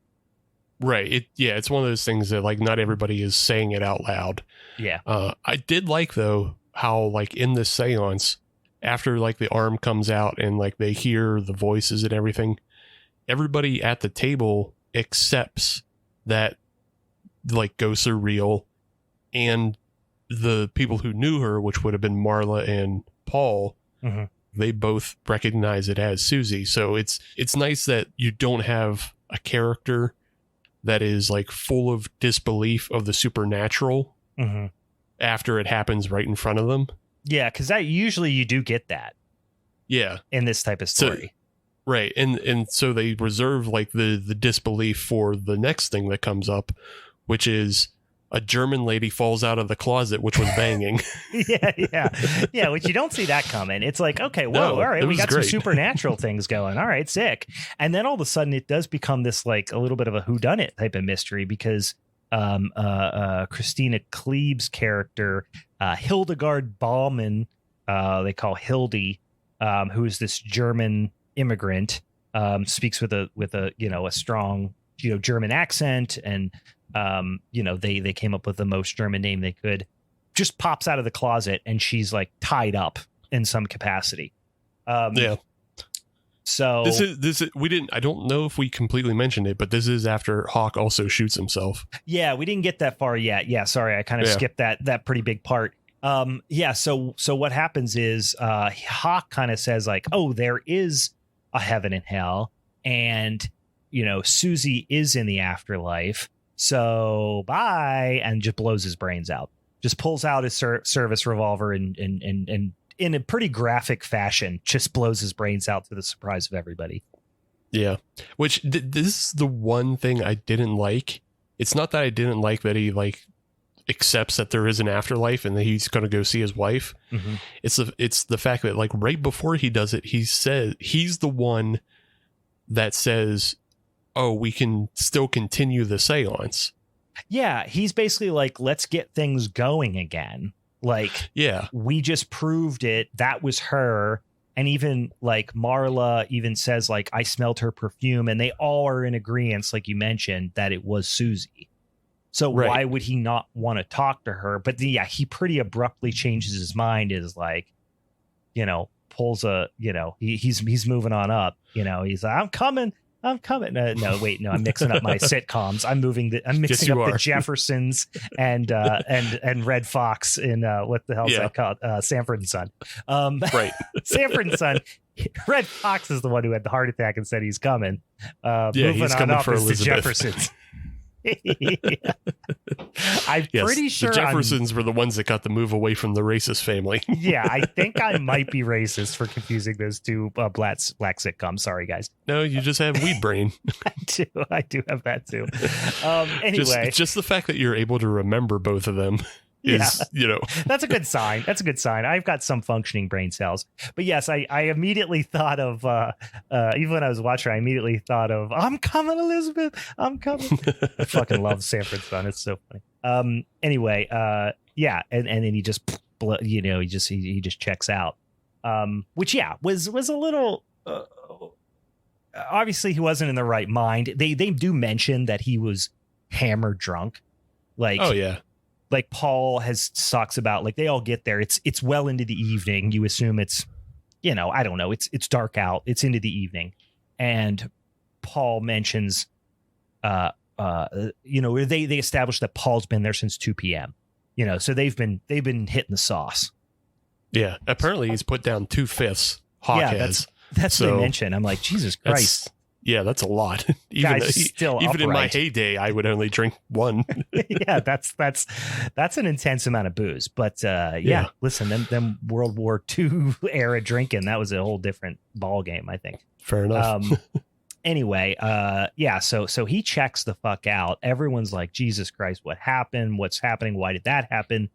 Right. It's one of those things that like not everybody is saying it out loud. Yeah. I did like though how like in this seance, after like the arm comes out and like they hear the voices and everything, everybody at the table accepts that like ghosts are real, and the people who knew her, which would have been Marla and Paul, they both recognize it as Susie. So it's nice that you don't have a character that is like full of disbelief of the supernatural after it happens right in front of them. Yeah, because that usually you do get that. Yeah, in this type of story. So, right, and so they reserve like the disbelief for the next thing that comes up, which is a German lady falls out of the closet, which was banging. yeah, which you don't see that coming. It's like, okay, whoa, all right, we got some supernatural things going. All right, sick. And then all of a sudden it does become this like a little bit of a whodunit type of mystery, because Christina Kleeb's character, Hildegard Baumann, they call Hildy, who is this German immigrant, speaks with a strong German accent, and they came up with the most German name they could, just pops out of the closet and she's like tied up in some capacity. So this is I don't know if we completely mentioned it, but this is after Hawk also shoots himself. Yeah, we didn't get that far yet. Yeah, sorry, I kind of skipped that pretty big part. So what happens is Hawk kind of says like, oh, there is a heaven and hell, and Susie is in the afterlife, so bye, and just blows his brains out. Just pulls out his service revolver and in a pretty graphic fashion just blows his brains out to the surprise of everybody. Yeah, which this is the one thing I didn't like. It's not that I didn't like that he like accepts that there is an afterlife and that he's going to go see his wife. It's the fact that like right before he does it, he says he's the one that says, oh, we can still continue the seance. Yeah, he's basically like, let's get things going again. Like, yeah, we just proved it. That was her. And even like Marla even says like, I smelled her perfume, and they all are in agreement, like you mentioned, that it was Susie. So why would he not want to talk to her? But yeah, he pretty abruptly changes his mind, is like, pulls a, he's moving on up, he's like, I'm coming. No, wait, I'm mixing up my sitcoms. I'm mixing up the Jeffersons and Red Fox in what the hell is that called? Sanford and Son. Right. Sanford and Son. Red Fox is the one who had the heart attack and said he's coming. Moving he's coming up for Elizabeth. The Jeffersons. I'm pretty sure the Jeffersons were the ones that got the move away from the racist family. Yeah, I think I might be racist for confusing those two black sitcoms. Sorry, guys. No, you just have weed brain. I do have that too. Anyway, just the fact that you're able to remember both of them is, that's a good sign. That's a good sign. I've got some functioning brain cells. But yes, I immediately thought of even when I was watching, I immediately thought of, I'm coming, Elizabeth, I'm coming. I fucking love Sanford Son. It's so funny. Anyway, and then he just he just checks out. Which was a little obviously he wasn't in the right mind. They do mention that he was hammered drunk. Like, oh yeah. Like Paul talks about, like they all get there. It's well into the evening. You assume it's, I don't know. It's dark out. It's into the evening. And Paul mentions, they established that Paul's been there since 2 p.m. So they've been hitting the sauce. Yeah. Apparently he's put down 2/5. Hawk has. That's what they mentioned. I'm like, Jesus Christ. Yeah, that's a lot. Even in my heyday, I would only drink one. Yeah, that's an intense amount of booze. But listen, them World War II era drinking, that was a whole different ball game, I think. Fair enough. Anyway, so he checks the fuck out. Everyone's like, Jesus Christ, what happened? What's happening? Why did that happen?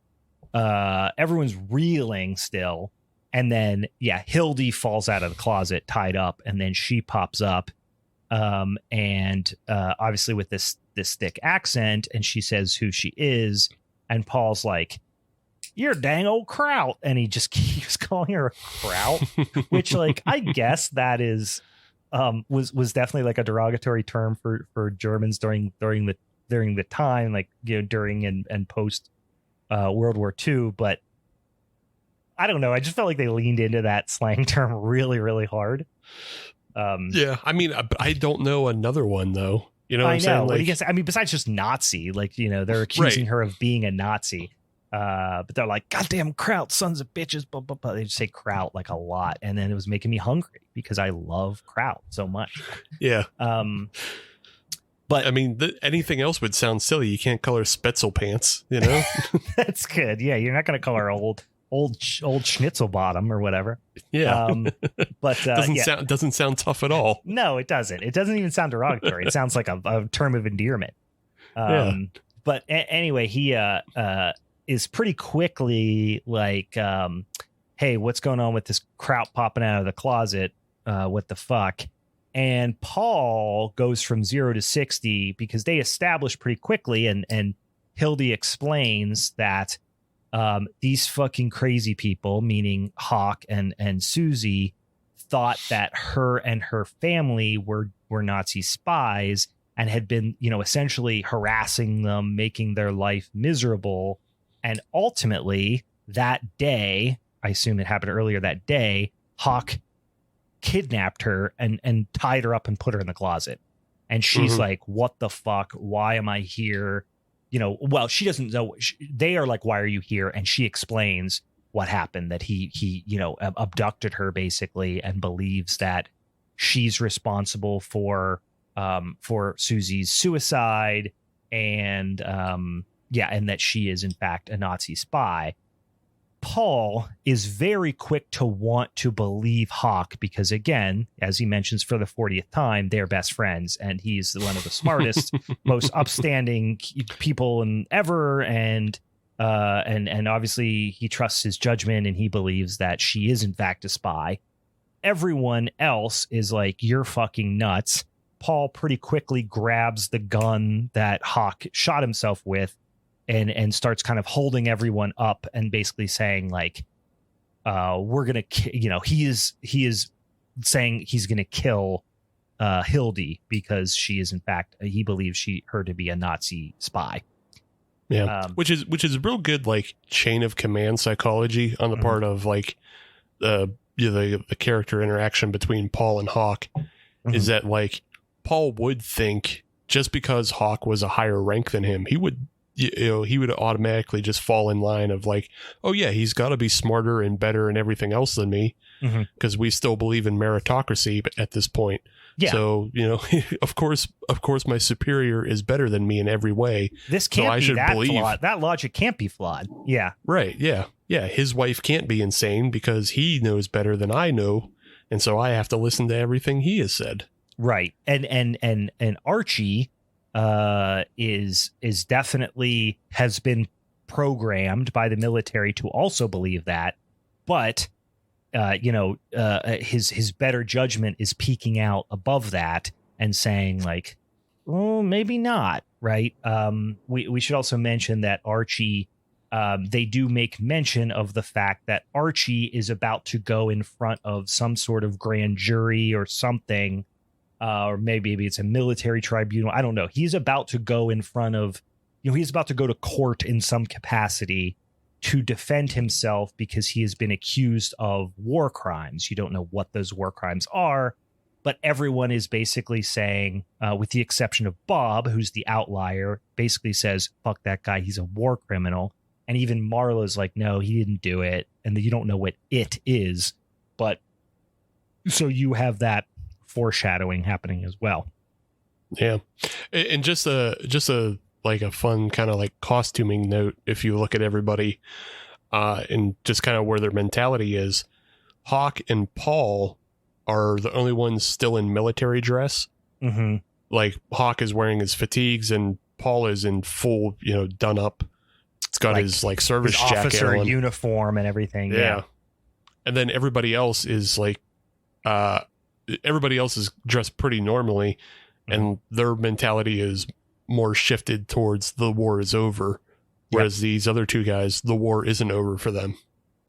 Everyone's reeling still. And then, Hildy falls out of the closet tied up, and then she pops up. And obviously with this thick accent, and she says who she is. And Paul's like, "You're dang old kraut." And he just keeps calling her a kraut, which, like, I guess that is, was definitely like a derogatory term for Germans during the time, like, during and post World War II. But I don't know. I just felt like they leaned into that slang term really, really hard. Yeah, I mean, I don't know another one though. You know what I'm saying? What Like, do you guess? I mean, besides just Nazi, like, they're accusing her of being a Nazi. But they're like, "Goddamn kraut, sons of bitches." Blah, blah, blah. They just say kraut like a lot. And then it was making me hungry because I love kraut so much. Yeah. But I mean, anything else would sound silly. You can't call her Spetzel pants, you know? that's good. Yeah. You're not going to call her old schnitzel bottom or whatever. Yeah. But doesn't sound tough at all. No, it doesn't. It doesn't even sound derogatory. It sounds like a term of endearment. But anyway, he is pretty quickly like, "Hey, what's going on with this kraut popping out of the closet? What the fuck?" And Paul goes from 0 to 60 because they establish pretty quickly, and Hildy explains that these fucking crazy people, meaning Hawk and Susie, thought that her and her family were Nazi spies and had been, essentially harassing them, making their life miserable. And ultimately that day, I assume it happened earlier that day, Hawk kidnapped her and tied her up and put her in the closet. And she's like, "What the fuck? Why am I here?" Well, she doesn't know. They are like, "Why are you here?" And she explains what happened, that he abducted her basically, and believes that she's responsible for Susie's suicide, and and that she is in fact a Nazi spy. Paul is very quick to want to believe Hawk because, again, as he mentions for the 40th time, they're best friends, and he's one of the smartest, most upstanding people ever, and obviously he trusts his judgment, and he believes that she is in fact a spy. Everyone else is like, "You're fucking nuts." Paul pretty quickly grabs the gun that Hawk shot himself with, and starts kind of holding everyone up and basically saying, like, "We're gonna," he is saying he's gonna kill Hildy because she is in fact, he believes her to be a Nazi spy. Yeah, which is real good, like, chain of command psychology on the part of, like, the character interaction between Paul and Hawk. Is that, like, Paul would think just because Hawk was a higher rank than him, he would automatically just fall in line of like, "Oh yeah, he's got to be smarter and better and everything else than me," because we still believe in meritocracy at this point. Yeah. So, of course my superior is better than me in every way. This can't be that flawed. That logic can't be flawed. Yeah. Right. Yeah. Yeah. His wife can't be insane because he knows better than I know. And so I have to listen to everything he has said. Right. And Archie is definitely has been programmed by the military to also believe that, but his better judgment is peeking out above that and saying, like, "Well, maybe not." Right. We should also mention that Archie, they do make mention of the fact that Archie is about to go in front of some sort of grand jury or something. Or maybe it's a military tribunal. I don't know. He's about to go in front of, he's about to go to court in some capacity to defend himself because he has been accused of war crimes. You don't know what those war crimes are, but everyone is basically saying, with the exception of Bob, who's the outlier, basically says, "Fuck that guy. He's a war criminal." And even Marla's like, "No, he didn't do it." And you don't know what it is. But so you have that foreshadowing happening as well. Yeah. And just a like a fun kind of like costuming note, if you look at everybody and just kind of where their mentality is, Hawk and Paul are the only ones still in military dress. Mm-hmm. Like Hawk is wearing his fatigues and Paul is in full, done up. It's got his like service his jacket officer on. uniform and everything. Yeah. And then everybody else is like, everybody else is dressed pretty normally, and their mentality is more shifted towards the war is over. Whereas these other two guys, the war isn't over for them.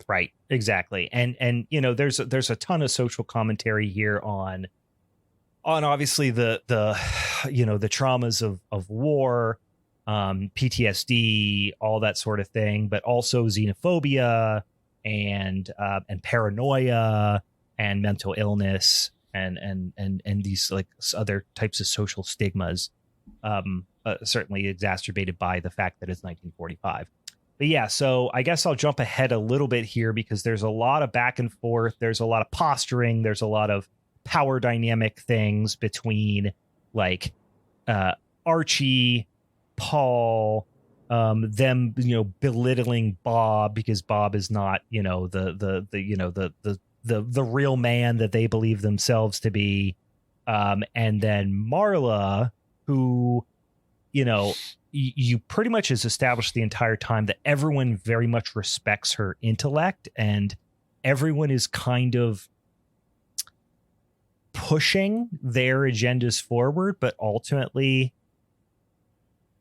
Right. Exactly. And there's a ton of social commentary here on obviously the traumas of war, PTSD, all that sort of thing, but also xenophobia and paranoia and mental illness and these like other types of social stigmas, certainly exacerbated by the fact that it's 1945. But yeah, so I guess I'll jump ahead a little bit here because there's a lot of back and forth. There's a lot of posturing. There's a lot of power dynamic things between like Archie, Paul, them belittling Bob because Bob is not the real man that they believe themselves to be, and then Marla, who you pretty much has established the entire time that everyone very much respects her intellect and everyone is kind of pushing their agendas forward, but ultimately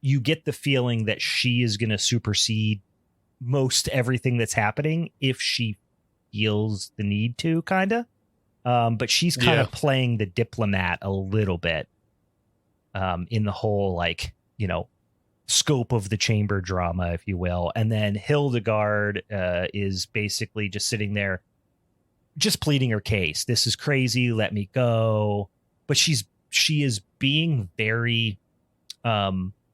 you get the feeling that she is going to supersede most everything that's happening if she feels the need to, kind of. But she's kind of playing the diplomat a little bit in the whole, like, scope of the chamber drama, if you will. And then Hildegard is basically just sitting there, just pleading her case. This is crazy. Let me go. But she is being very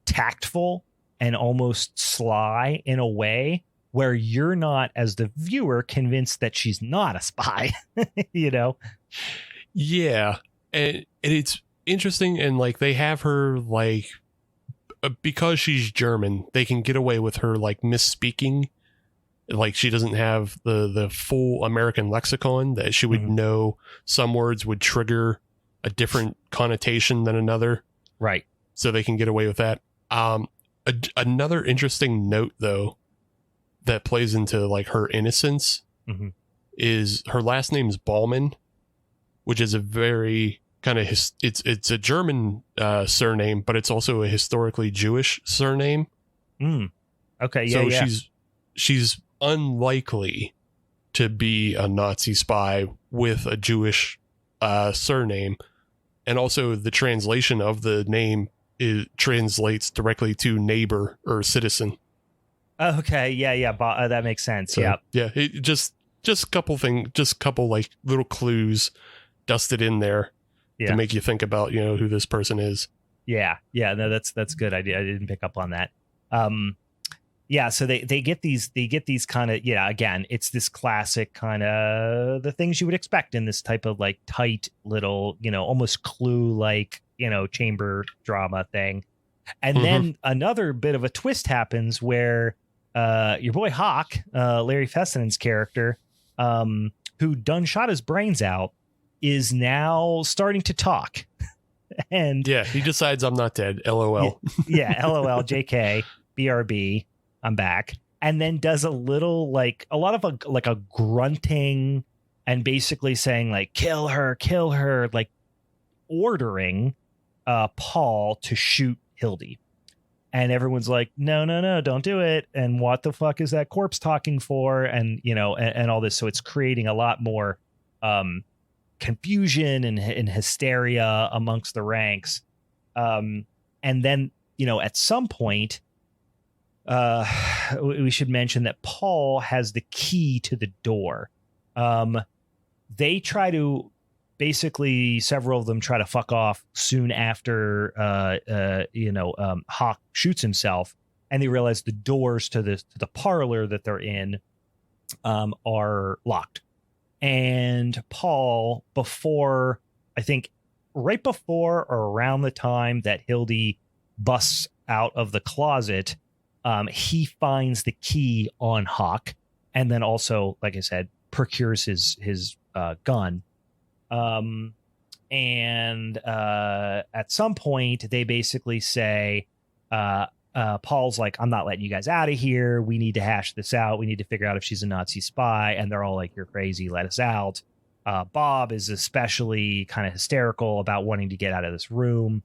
tactful and almost sly in a way where you're not, as the viewer, convinced that she's not a spy. Yeah, and it's interesting, and like they have her like because she's German, they can get away with her like misspeaking. Like she doesn't have the full American lexicon that she would know. Some words would trigger a different connotation than another. Right. So they can get away with that. Another interesting note, though, that plays into like her innocence is her last name is Ballman, which is a very kind of it's a German surname, but it's also a historically Jewish surname. Okay. Yeah. So she's unlikely to be a Nazi spy with a Jewish surname, and also the translation of the name translates directly to neighbor or citizen. Okay. Yeah. That makes sense. So, yeah. It just a couple like little clues dusted in there to make you think about, who this person is. Yeah. No, that's good idea. I didn't pick up on that. Yeah. So they get these kind of, again, it's this classic kind of the things you would expect in this type of like tight little, almost Clue like, chamber drama thing. And then another bit of a twist happens where your boy Hawk, Larry Fessenen's character, who done shot his brains out, is now starting to talk. And he decides I'm not dead. LOL. LOL, JK, BRB, I'm back. And then does a lot of a grunting and basically saying like, kill her, like ordering Paul to shoot Hildy. And everyone's like, no, don't do it. And what the fuck is that corpse talking for? And, and all this. So it's creating a lot more confusion and hysteria amongst the ranks. And then, at some point, we should mention that Paul has the key to the door. They try to basically, several of them try to fuck off soon after, Hawk shoots himself, and they realize the doors to the parlor that they're in are locked. And Paul, right before or around the time that Hildy busts out of the closet, he finds the key on Hawk, and then also, like I said, procures his gun. And at some point, they basically say, Paul's like, I'm not letting you guys out of here. We need to hash this out. We need to figure out if she's a Nazi spy. And they're all like, you're crazy. Let us out. Bob is especially kind of hysterical about wanting to get out of this room.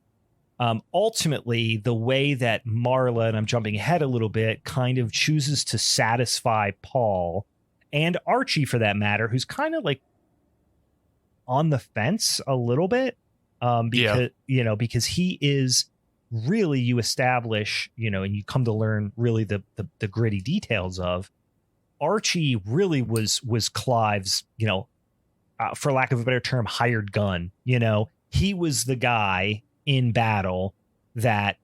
Ultimately, the way that Marla, and I'm jumping ahead a little bit, kind of chooses to satisfy Paul and Archie, for that matter, who's kind of like on the fence a little bit, because he is really, you establish, and you come to learn really the gritty details of Archie really was Clive's, for lack of a better term, hired gun. He was the guy in battle that,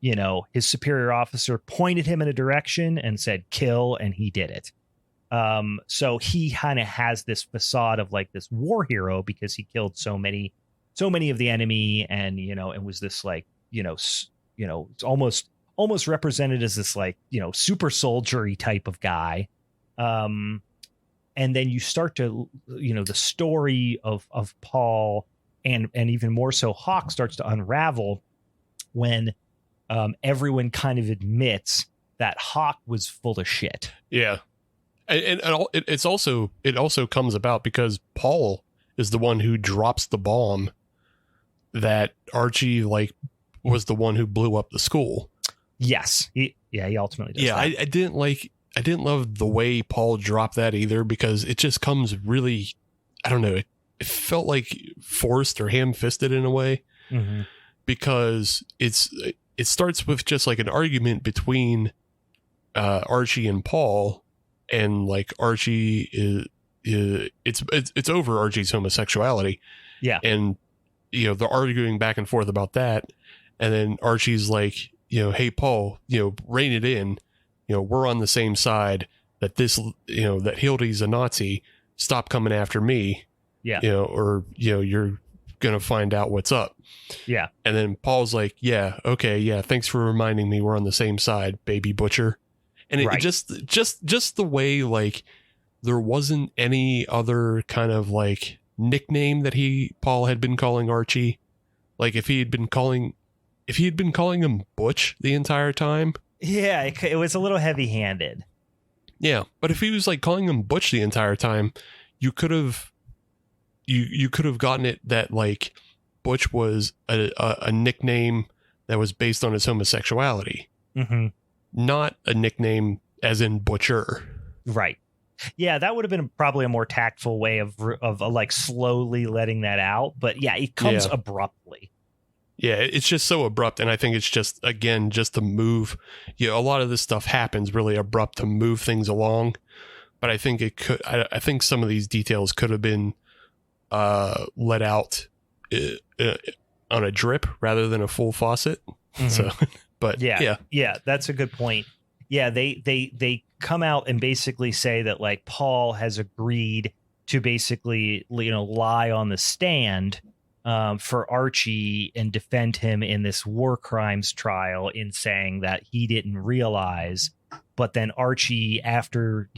his superior officer pointed him in a direction and said, kill, and he did it. So he kind of has this facade of like this war hero because he killed so many of the enemy, and, and was this like, it's almost represented as this like, super soldier-y type of guy. And then you start to, the story of Paul and even more so Hawk starts to unravel when everyone kind of admits that Hawk was full of shit. Yeah. And it also comes about because Paul is the one who drops the bomb that Archie was the one who blew up the school. Yes. He ultimately does. Yeah. That. I didn't love the way Paul dropped that either, because it just comes really, I don't know. It felt like forced or ham-fisted in a way, because it starts with just like an argument between Archie and Paul, and like Archie it's over Archie's homosexuality. Yeah. And, they're arguing back and forth about that. And then Archie's like, hey, Paul, rein it in. We're on the same side, that this, that Hildy's a Nazi. Stop coming after me. Yeah. Or you're going to find out what's up. Yeah. And then Paul's like, yeah, okay. Yeah. Thanks for reminding me we're on the same side, baby butcher. And it just the way, like, there wasn't any other kind of like nickname that Paul had been calling Archie. Like if he had been calling him Butch the entire time. Yeah. It was a little heavy handed. Yeah. But if he was like calling him Butch the entire time, you could have gotten it that like Butch was a nickname that was based on his homosexuality, not a nickname as in butcher. Right. Yeah, that would have been probably a more tactful way of like slowly letting that out. But yeah, it comes abruptly. Yeah, it's just so abrupt. And I think it's just, again, just to move. A lot of this stuff happens really abrupt to move things along. But I think I think some of these details could have been let out on a drip rather than a full faucet. So, but yeah, that's a good point. Yeah, they come out and basically say that like Paul has agreed to basically, lie on the stand for Archie and defend him in this war crimes trial, in saying that he didn't realize. But then Archie, after,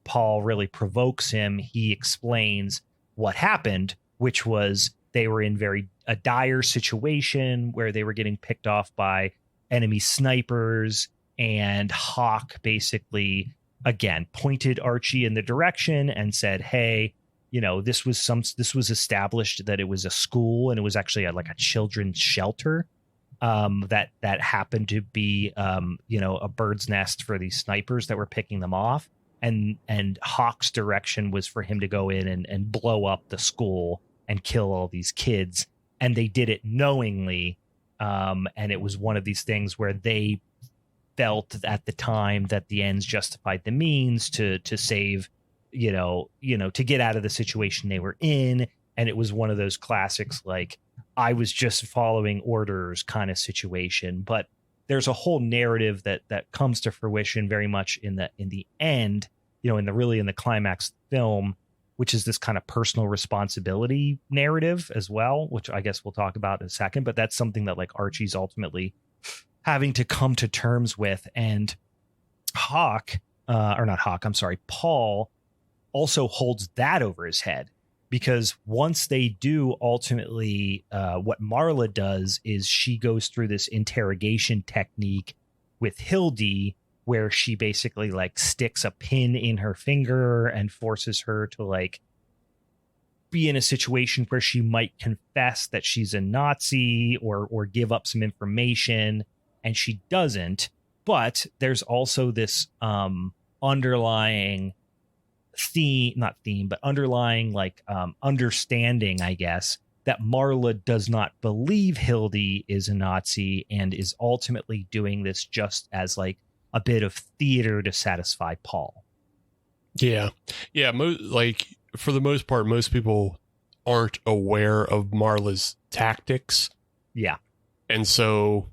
Paul really provokes him, he explains what happened, which was they were in a dire situation where they were getting picked off by enemy snipers. And Hawk basically, again, pointed Archie in the direction and said, hey, this was established that it was a school, and it was actually like a children's shelter that happened to be, a bird's nest for these snipers that were picking them off. And Hawk's direction was for him to go in and blow up the school and kill all these kids. And they did it knowingly. And it was one of these things where they felt at the time that the ends justified the means to save, to get out of the situation they were in. And it was one of those classics, like, I was just following orders kind of situation. But there's a whole narrative that comes to fruition very much in the end, in the climax of the film, which is this kind of personal responsibility narrative as well, which I guess we'll talk about in a second. But that's something that like Archie's ultimately having to come to terms with. And Paul also holds that over his head. because once they do, ultimately, what Marla does is she goes through this interrogation technique with Hildy, where she basically like sticks a pin in her finger and forces her to like be in a situation where she might confess that she's a Nazi or give up some information, and she doesn't. But there's also this underlying underlying like understanding, I guess, that Marla does not believe Hildy is a Nazi and is ultimately doing this just as like a bit of theater to satisfy Paul. Yeah. Like for the most part, most people aren't aware of Marla's tactics. Yeah. And so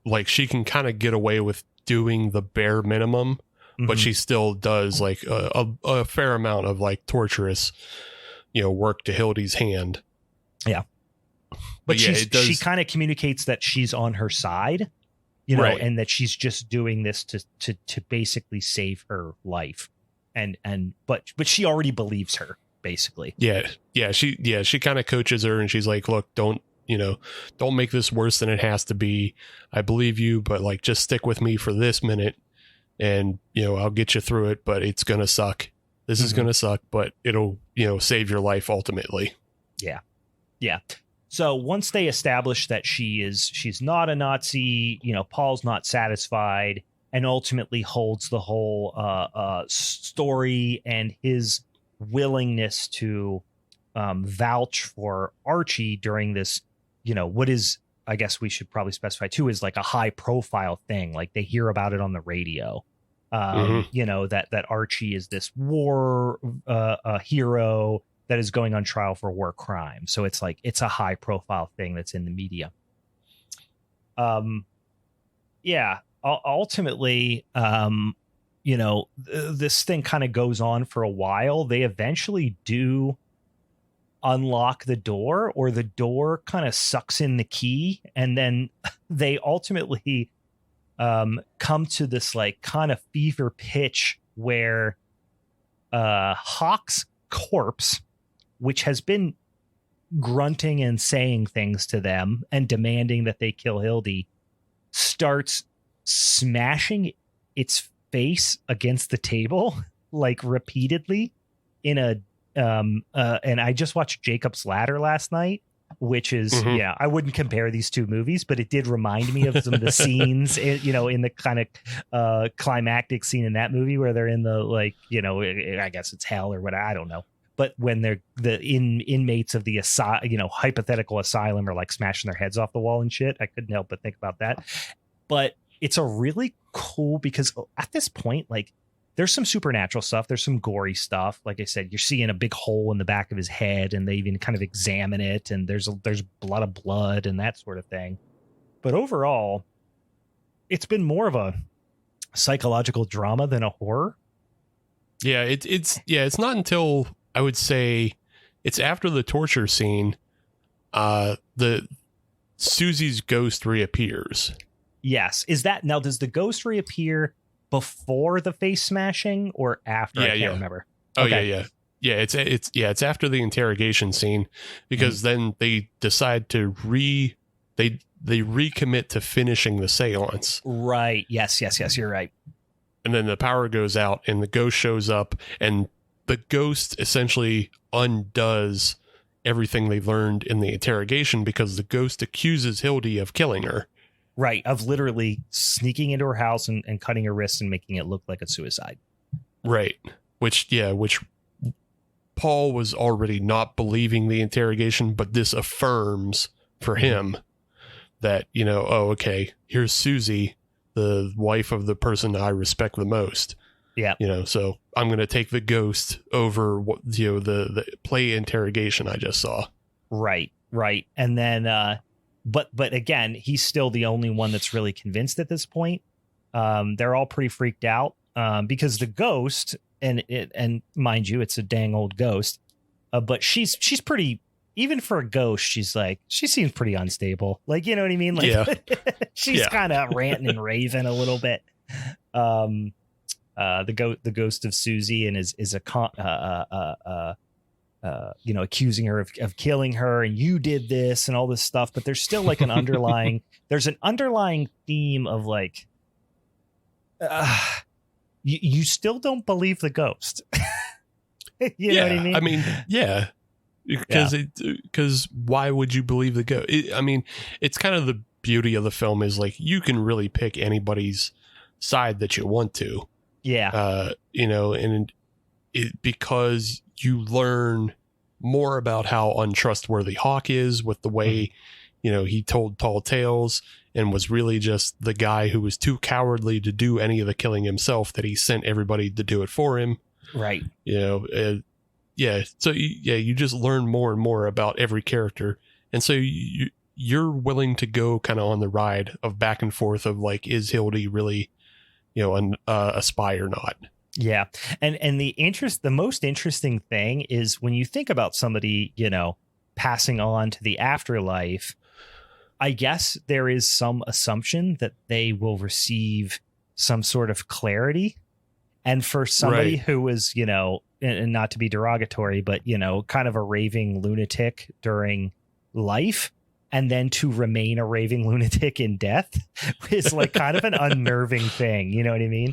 like she can kind of get away with doing the bare minimum, but she still does like a fair amount of like torturous, work to Hildy's hand. Yeah. But she kind of communicates that she's on her side, right, and that she's just doing this to basically save her life. But she already believes her, basically. She kind of coaches her, and she's like, look, don't make this worse than it has to be. I believe you, but like, just stick with me for this minute, and I'll get you through it, but it's gonna suck. This is gonna suck, but it'll save your life ultimately. Yeah. So once they establish that she's not a Nazi, Paul's not satisfied, and ultimately holds the whole story and his willingness to vouch for Archie during this, what is, I guess we should probably specify too, is like a high profile thing. Like they hear about it on the radio, that Archie is this war hero that is going on trial for war crime. So it's like, it's a high profile thing that's in the media. Ultimately, this thing kind of goes on for a while. They eventually do unlock the door, or the door kind of sucks in the key. And then they ultimately come to this like kind of fever pitch where Hawk's corpse, which has been grunting and saying things to them and demanding that they kill Hildy, starts smashing its face against the table like repeatedly in a and I just watched Jacob's Ladder last night, which is I wouldn't compare these two movies, but it did remind me of some of the scenes in the kind of climactic scene in that movie where they're in the like I guess it's hell or what, I don't know. But when they're the inmates of the hypothetical asylum are like smashing their heads off the wall and shit, I couldn't help but think about that. But it's a really cool, because at this point, like, there's some supernatural stuff. There's some gory stuff. Like I said, you're seeing a big hole in the back of his head, and they even kind of examine it, and there's blood of blood and that sort of thing. But overall, it's been more of a psychological drama than a horror. Yeah, it's not until, I would say, it's after the torture scene, the Susie's ghost reappears. Yes. Does the ghost reappear before the face smashing or after? I can't remember. Oh, okay. Yeah. It's after the interrogation scene, because then they decide to they recommit to finishing the seance. Right. Yes. You're right. And then the power goes out and the ghost shows up, and the ghost essentially undoes everything they learned in the interrogation, because the ghost accuses Hildy of killing her. Right. Of literally sneaking into her house and cutting her wrists and making it look like a suicide. Right. Which Paul was already not believing the interrogation, but this affirms for him that, okay, here's Susie, the wife of the person I respect the most. Yeah. So I'm going to take the ghost over what, the play interrogation I just saw. Right. And then, but again, he's still the only one that's really convinced at this point. They're all pretty freaked out because the ghost, and mind you, it's a dang old ghost. But she's pretty, even for a ghost, she seems pretty unstable. Like, you know what I mean? Like, she's kind of ranting and raving a little bit. The ghost of Susie and is accusing her of killing her, and you did this and all this stuff. But there's still like an underlying theme of like, you still don't believe the ghost. You know what I mean? I mean, yeah. Because why would you believe the ghost? I mean, it's kind of the beauty of the film is like you can really pick anybody's side that you want to. Yeah. And because you learn more about how untrustworthy Hawk is with the way, he told tall tales and was really just the guy who was too cowardly to do any of the killing himself, that he sent everybody to do it for him. Right. Yeah. So you just learn more and more about every character. And so you're willing to go kind of on the ride of back and forth of like, is Hildy really, a spy or not? Yeah. And the most interesting thing is when you think about somebody, passing on to the afterlife, I guess there is some assumption that they will receive some sort of clarity. And for somebody who was, and not to be derogatory, but, kind of a raving lunatic during life, and then to remain a raving lunatic in death is like kind of an unnerving thing. You know what I mean?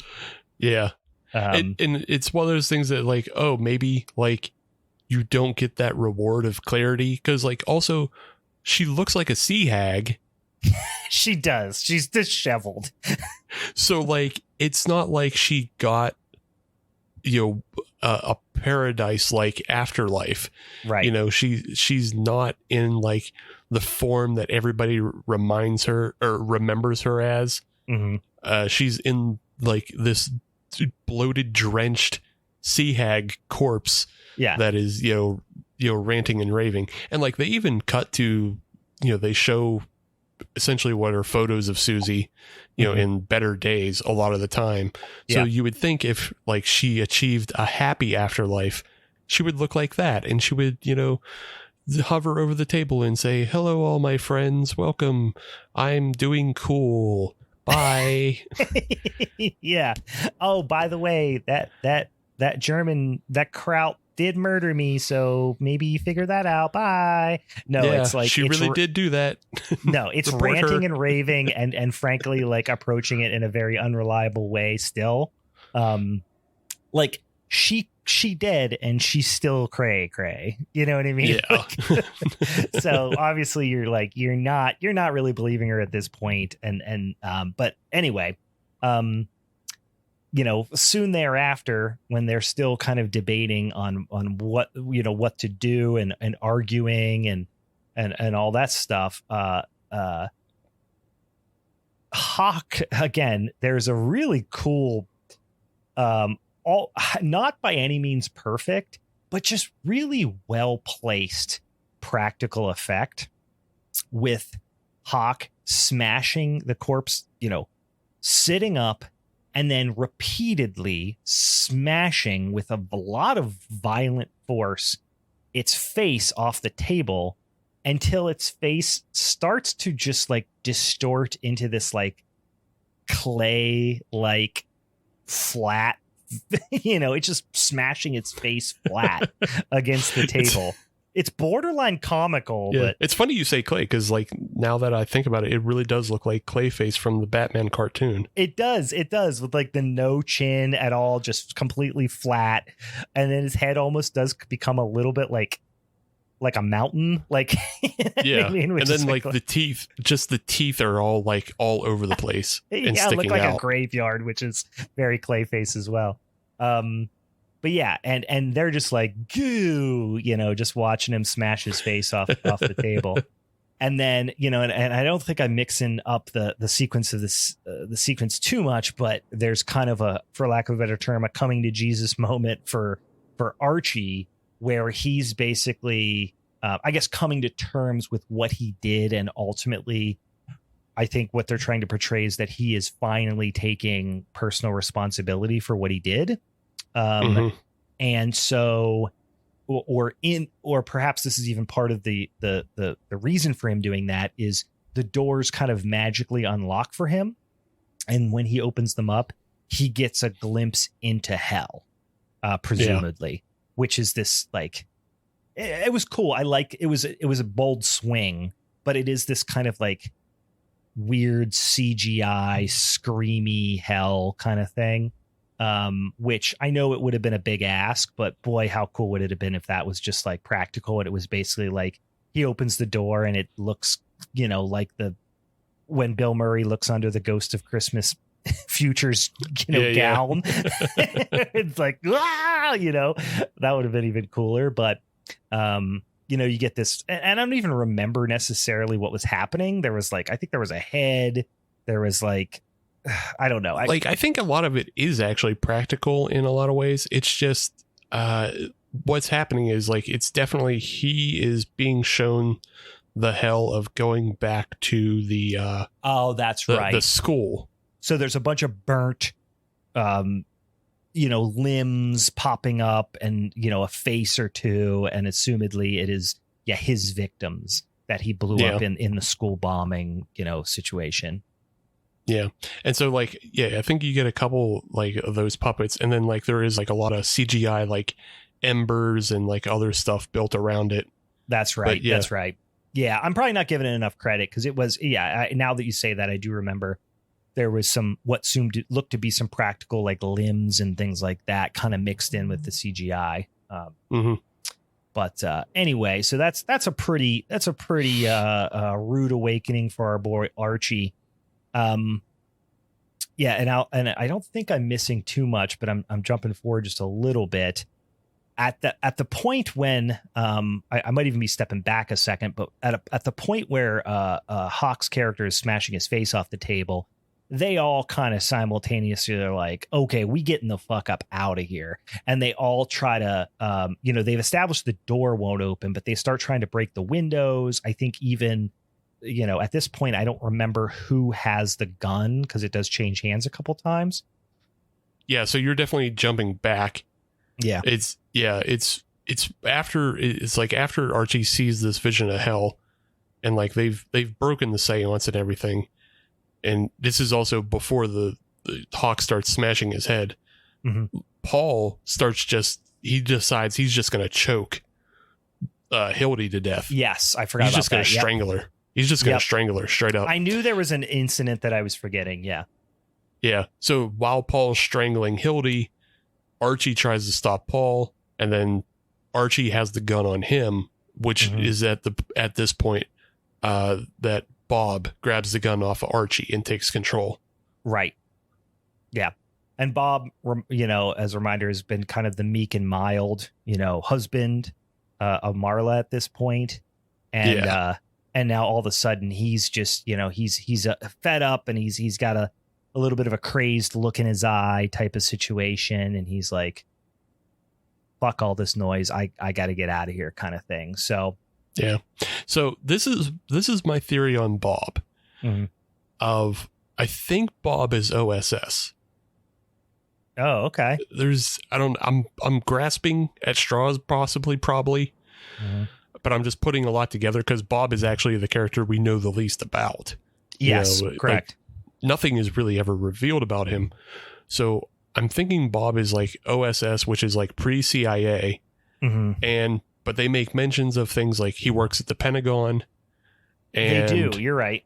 Yeah. And it's one of those things that like, oh, maybe like you don't get that reward of clarity. Cause like also she looks like a sea hag. She does. She's disheveled. So like, it's not like she got, a paradise like afterlife. Right. She's not in like the form that everybody reminds her or remembers her as. Mm-hmm. She's in like this bloated, drenched sea hag corpse. Yeah. That is, ranting and raving. And like they even cut to, they show essentially what are photos of Susie, in better days a lot of the time. So you would think if like she achieved a happy afterlife, she would look like that. And she would, hover over the table and say, hello, all my friends. Welcome. I'm doing cool. Bye. Yeah. Oh, by the way, that German, that Kraut did murder me, so maybe you figure that out. Bye. No, it's like she really did do that. No, it's ranting and raving and frankly like approaching it in a very unreliable way still. Like she dead and she's still cray. You know what I mean? Yeah. So obviously you're not really believing her at this point. And but anyway, soon thereafter, when they're still kind of debating on what to do and arguing and all that stuff, Hawk, again, there's a really cool, not by any means perfect, but just really well placed practical effect with Hawk smashing the corpse, sitting up, and then repeatedly smashing with a lot of violent force its face off the table until its face starts to just like distort into this like clay, like flat, it's just smashing its face flat against the table. It's borderline comical, but it's funny you say clay because, like, now that I think about it, it really does look like Clayface from the Batman cartoon. It does, with like the no chin at all, just completely flat, and then his head almost does become a little bit like a mountain, like yeah. And then like the teeth are all like all over the place. And yeah, look like out. A graveyard, which is very Clayface as well. But yeah, and they're just like goo, just watching him smash his face off the table. And then, and I don't think I'm mixing up the sequence of this, the sequence too much, but there's kind of a, for lack of a better term, a coming to Jesus moment for Archie, where he's basically, I guess, coming to terms with what he did. And ultimately, I think what they're trying to portray is that he is finally taking personal responsibility for what he did. And so, or perhaps this is even part of the reason for him doing that is the doors kind of magically unlock for him. And when he opens them up, he gets a glimpse into hell, presumably, which is this like it was cool. I like it was a bold swing, but it is this kind of like weird CGI screamy hell kind of thing. Which I know it would have been a big ask, but boy, how cool would it have been if that was just like practical and it was basically like he opens the door and it looks, like when Bill Murray looks under the Ghost of Christmas Future's, gown. It's like, that would have been even cooler. But, you get this, and I don't even remember necessarily what was happening. There was like, I think there was a head. There was like, I don't know. I think a lot of it is actually practical in a lot of ways. It's just what's happening is like it's definitely he is being shown the hell of going back to the that's right, the school. So there's a bunch of burnt limbs popping up and a face or two, and assumedly it is his victims that he blew up in the school bombing situation. Yeah. And so like, I think you get a couple like of those puppets, and then like there is like a lot of CGI like embers and like other stuff built around it. That's right. That's right. Yeah. I'm probably not giving it enough credit because it was, now that you say that, I do remember there was some, what looked to be some practical like limbs and things like that kind of mixed in with the CGI. But anyway, so that's a pretty rude awakening for our boy Archie. And I don't think I'm missing too much, but I'm jumping forward just a little bit at the point when I might even be stepping back a second, but at the point where Hawk's character is smashing his face off the table, they all kind of simultaneously are like, okay, we getting the fuck up out of here. And they all try to, they've established the door won't open, but they start trying to break the windows. I think even, at this point, I don't remember who has the gun because it does change hands a couple times. Yeah. So you're definitely jumping back. Yeah. It's after Archie sees this vision of hell and like they've broken the seance and everything. And this is also before the Hawk starts smashing his head. Mm-hmm. Paul he decides he's just going to choke Hildy to death. Yes, I forgot he's about just going to strangle her. He's just going to strangle her straight up. I knew there was an incident that I was forgetting. Yeah. Yeah. So while Paul's strangling Hildy, Archie tries to stop Paul, and then Archie has the gun on him, which is at this point that Bob grabs the gun off of Archie and takes control. Right. Yeah. And Bob, as a reminder, has been kind of the meek and mild, husband of Marla at this point. And and now all of a sudden he's just, he's fed up and he's got a little bit of a crazed look in his eye type of situation. And he's like, fuck all this noise. I got to get out of here kind of thing. So. Yeah. So this is my theory on Bob. Mm-hmm. I think Bob is OSS. Oh, okay. I'm grasping at straws probably. Mm-hmm. But I'm just putting a lot together because Bob is actually the character we know the least about. Yes, correct. Like, nothing is really ever revealed about him. So I'm thinking Bob is like OSS, which is like pre-CIA. Mm-hmm. But they make mentions of things like he works at the Pentagon. And they do. You're right.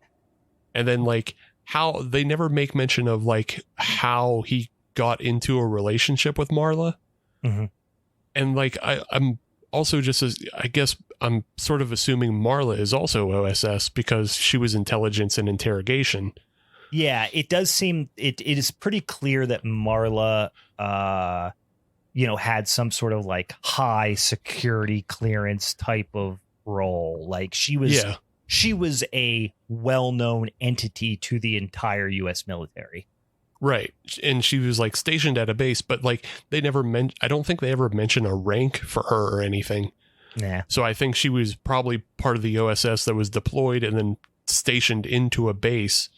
And then like how they never make mention of like how he got into a relationship with Marla. Mm-hmm. And like, I'm also I guess I'm sort of assuming Marla is also OSS because she was intelligence and interrogation. Yeah, it does seem it is pretty clear that Marla, had some sort of like high security clearance type of role. Like she was a well-known entity to the entire U.S. military. Right. And she was like stationed at a base, but like I don't think they ever mention a rank for her or anything. Yeah. So I think she was probably part of the OSS that was deployed and then stationed into a base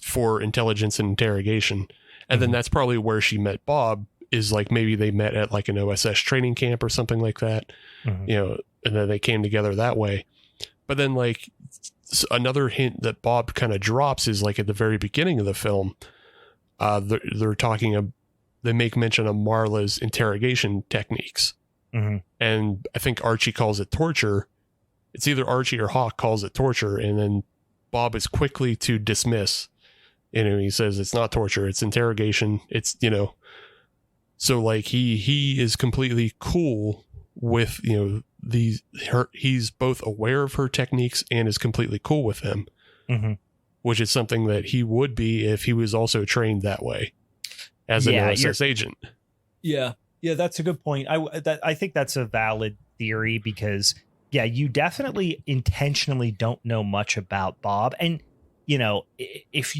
for intelligence and interrogation. And then that's probably where she met Bob, is like maybe they met at like an OSS training camp or something like that, and then they came together that way. But then like another hint that Bob kind of drops is like at the very beginning of the film, they're talking, they make mention of Marla's interrogation techniques. Mm-hmm. And I think Archie calls it torture. It's either Archie or Hawk calls it torture, and then Bob is quickly to dismiss. He says it's not torture, it's interrogation. It's, so like he is completely cool with, he's both aware of her techniques and is completely cool with them, mm-hmm. which is something that he would be if he was also trained that way as an OSS agent. Yeah. Yeah, that's a good point. I think that's a valid theory because, yeah, you definitely intentionally don't know much about Bob. And, if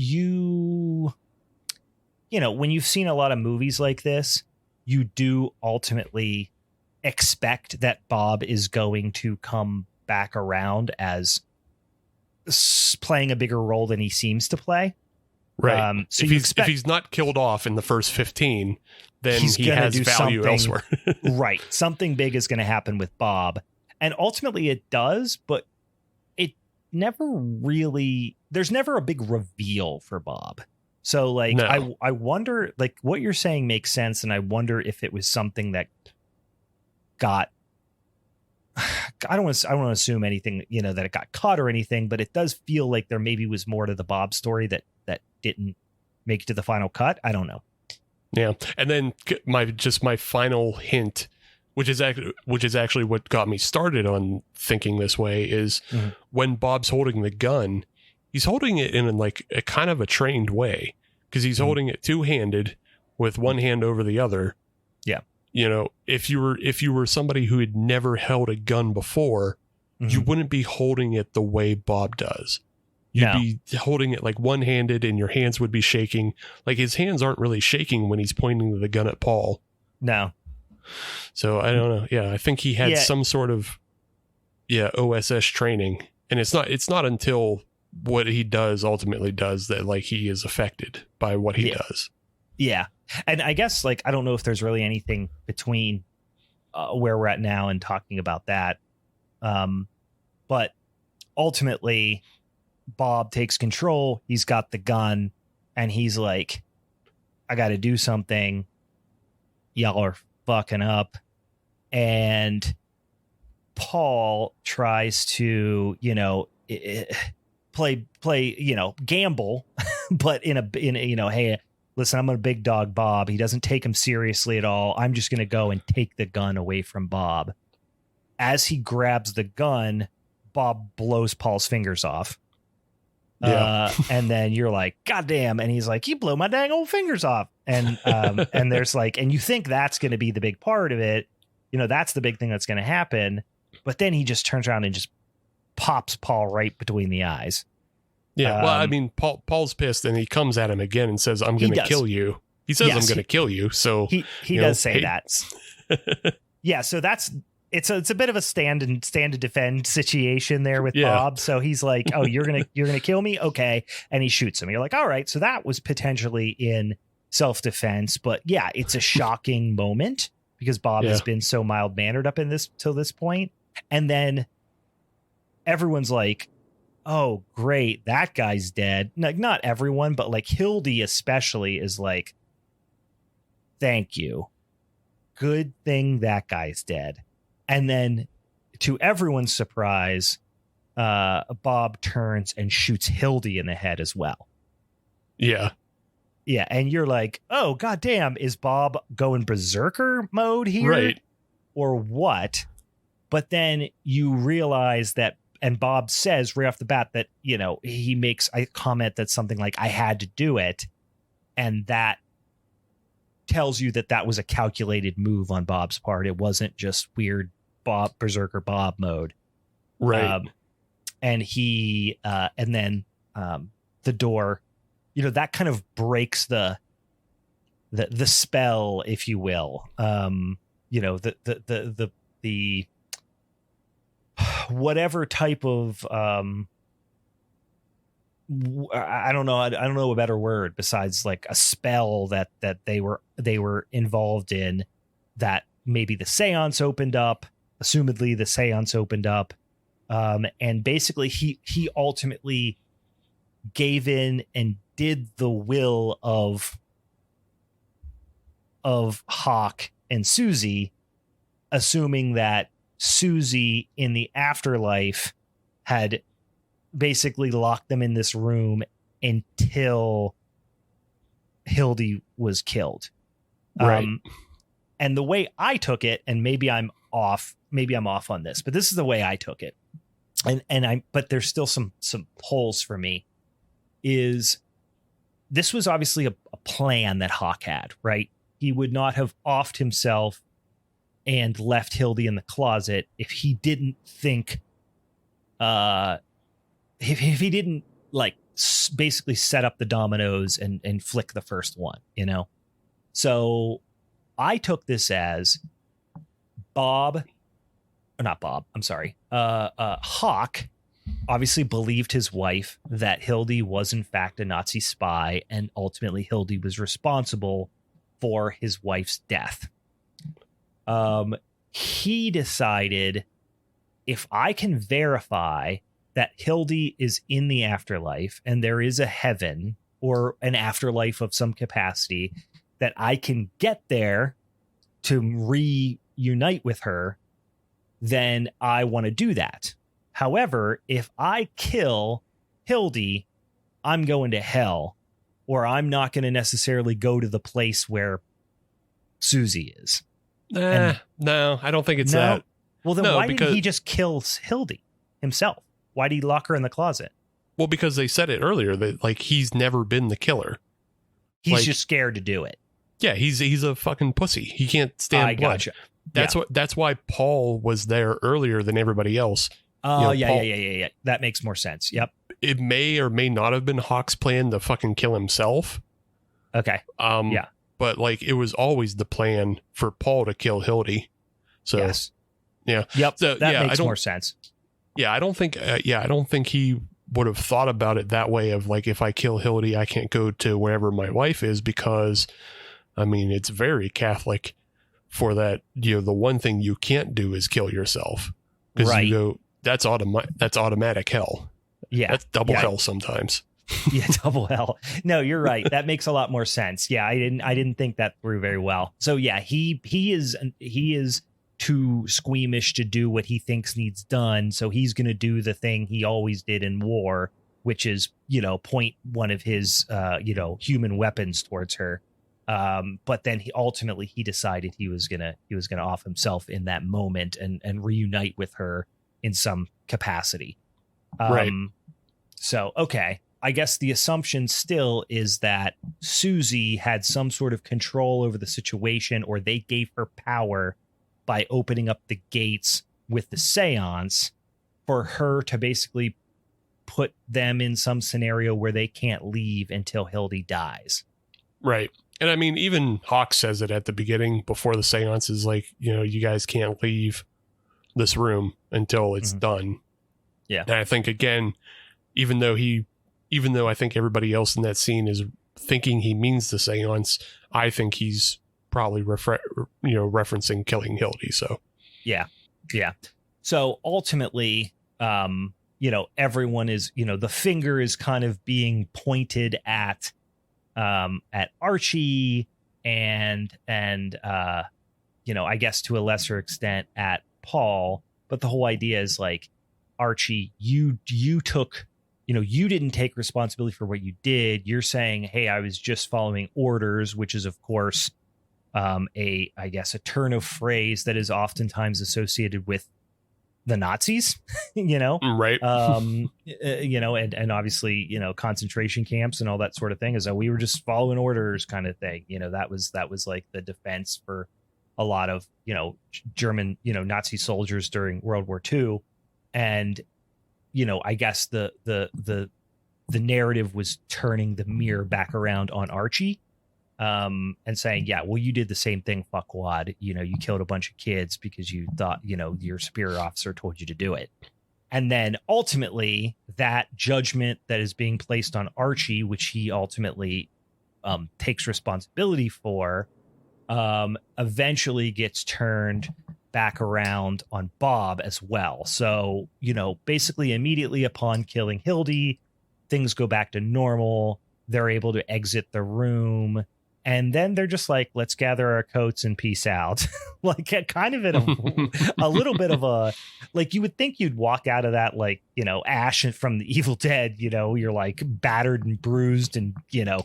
when you've seen a lot of movies like this, you do ultimately expect that Bob is going to come back around as playing a bigger role than he seems to play. Right. So if he's not killed off in the first 15, then he has value elsewhere. Right. Something big is going to happen with Bob. And ultimately it does, but it never really, there's never a big reveal for Bob. So like, no. I wonder, like what you're saying makes sense. And I wonder if it was something that got, I don't want to assume anything, that it got cut or anything, but it does feel like there maybe was more to the Bob story that didn't make it to the final cut. I don't know. Yeah. And then my final hint, which is actually what got me started on thinking this way, is when Bob's holding the gun, he's holding it in like a kind of a trained way, because he's holding it two-handed with one hand over the other. Yeah. If you were somebody who had never held a gun before, you wouldn't be holding it the way Bob does. You'd be holding it like one-handed and your hands would be shaking. Like his hands aren't really shaking when he's pointing the gun at Paul. No. So I don't know. Yeah, I think he had some sort of OSS training, and it's not until what he ultimately does that like he is affected by what he does. Yeah. And I guess like I don't know if there's really anything between where we're at now and talking about that. But ultimately Bob takes control. He's got the gun and he's like, I got to do something. Y'all are fucking up. And Paul tries to, play, gamble, but in a, hey, listen, I'm a big dog, Bob. He doesn't take him seriously at all. I'm just going to go and take the gun away from Bob. As he grabs the gun, Bob blows Paul's fingers off. Yeah. And then you're like, God damn. And he's like, you blow my dang old fingers off. And and there's like, and you think that's going to be the big part of it. That's the big thing that's going to happen. But then he just turns around and just pops Paul right between the eyes. Yeah. Well, I mean, Paul's pissed and he comes at him again and says, I'm going to kill you. He says, I'm going to kill you. So he does say that. Yeah. So it's a bit of a stand to defend situation there with Bob. So he's like, oh, you're going to kill me. Okay. And he shoots him. You're like, all right. So that was potentially in self-defense, but yeah, it's a shocking moment because Bob has been so mild mannered up till this point. And then everyone's like, oh, great. That guy's dead. Like not everyone, but like Hildy especially is like, thank you. Good thing that guy's dead. And then to everyone's surprise, Bob turns and shoots Hildy in the head as well. Yeah. Yeah. And you're like, oh, goddamn, is Bob going berserker mode here? Right. Or what? But then you realize that, and Bob says right off the bat that, he makes a comment that's something like, I had to do it. And that tells you that was a calculated move on Bob's part. It wasn't just weird berserker Bob mode. Right. And he, and then the door, that kind of breaks the spell, if you will. The whatever type of, I don't know a better word besides like a spell that they were involved in, that maybe the seance opened up, assumedly the seance opened up. And basically he ultimately gave in and did the will of Hawk and Susie, assuming that Susie in the afterlife had basically locked them in this room until Hildy was killed. Right. And the way I took it, and maybe I'm off on this, but this is the way I took it. But there's still some holes for me. Is this was obviously a plan that Hawk had, right? He would not have offed himself and left Hildy in the closet if he didn't think, if he didn't like basically set up the dominoes and flick the first one, you know? So I took this as Hawk obviously believed his wife that Hildy was in fact a Nazi spy, and ultimately Hildy was responsible for his wife's death. He decided, if I can verify that Hildy is in the afterlife and there is a heaven or an afterlife of some capacity, that I can get there to reunite with her, then I want to do that. However, if I kill Hildy, I'm going to hell, or I'm not going to necessarily go to the place where Susie is. No, I don't think it's that. Well, then why didn't he just kill Hildy himself? Why did he lock her in the closet? Well, because they said it earlier that like he's never been the killer. He's just scared to do it. Yeah, he's a fucking pussy. He can't stand blood. Gotcha. That's why Paul was there earlier than everybody else. Oh, yeah. That makes more sense. Yep. It may or may not have been Hawk's plan to fucking kill himself. Okay. Yeah. But like it was always the plan for Paul to kill Hildy. So yes. Yeah. Yep. So, that makes more sense. Yeah, I don't think he would have thought about it that way of like, if I kill Hildy, I can't go to wherever my wife is, because I mean, it's very Catholic for that. You know, the one thing you can't do is kill yourself, because you go, that's automatic hell. Yeah. That's double hell sometimes. Yeah. Double hell. No, you're right. That makes a lot more sense. Yeah. I didn't think that through very well. So yeah, he is too squeamish to do what he thinks needs done. So he's going to do the thing he always did in war, which is, point one of his, human weapons towards her. But then he decided he was gonna off himself in that moment and reunite with her in some capacity. Right. So, okay. I guess the assumption still is that Susie had some sort of control over the situation, or they gave her power by opening up the gates with the seance for her to basically put them in some scenario where they can't leave until Hildy dies. Right. And I mean, even Hawk says it at the beginning before the seance is like, you guys can't leave this room until it's done. Yeah. And I think, again, even though I think everybody else in that scene is thinking he means the seance, I think he's probably referencing killing Hildy. So yeah. So ultimately, everyone is, the finger is kind of being pointed at Archie and I guess to a lesser extent at Paul. But the whole idea is like, Archie, you took, you didn't take responsibility for what you did. You're saying, hey, I was just following orders, which is, of course, a turn of phrase that is oftentimes associated with the Nazis, right. And obviously, concentration camps and all that sort of thing, is that we were just following orders kind of thing. That was like the defense for a lot of, German, Nazi soldiers during World War II. And, I guess the narrative was turning the mirror back around on Archie, and saying, yeah, well, you did the same thing, fuckwad. You killed a bunch of kids because you thought, your superior officer told you to do it. And then ultimately that judgment that is being placed on Archie, which he ultimately takes responsibility for, eventually gets turned back around on Bob as well. So, basically immediately upon killing Hildy, things go back to normal. They're able to exit the room. And then they're just like, let's gather our coats and peace out. Like kind of in a little bit of a, like you would think you'd walk out of that, like, you know, Ash from the Evil Dead, you know, you're like battered and bruised and, you know,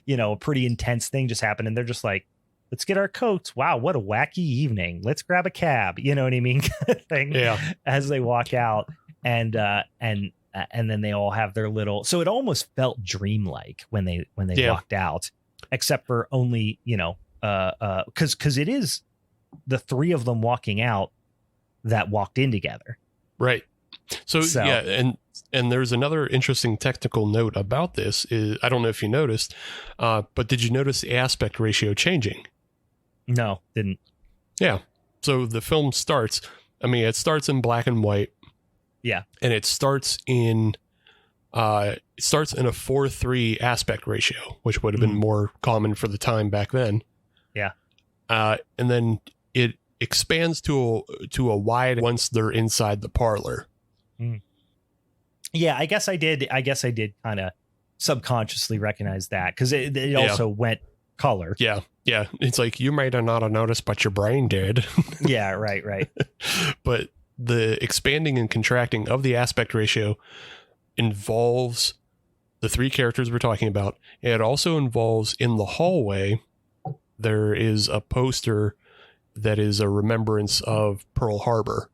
a pretty intense thing just happened. And they're just like, let's get our coats. Wow, what a wacky evening. Let's grab a cab. You know what I mean? Kind of thing. Yeah. As they walk out and then they all have their little, so it almost felt dreamlike when they walked out. Except for only, you know, because it is the three of them walking out that walked in together. Right. So yeah. And there's another interesting technical note about this is, I don't know if you noticed, but did you notice the aspect ratio changing? No, didn't. Yeah. So the film starts, it starts in black and white. Yeah. And it starts in a 4:3 aspect ratio, which would have been more common for the time back then. Yeah. And then it expands to a wide once they're inside the parlor. Mm. Yeah, I guess I did kind of subconsciously recognize that because it also went color. Yeah. Yeah. It's like you might have not have noticed, but your brain did. Yeah, right. But the expanding and contracting of the aspect ratio involves the three characters we're talking about. And it also involves in the hallway, there is a poster that is a remembrance of Pearl Harbor.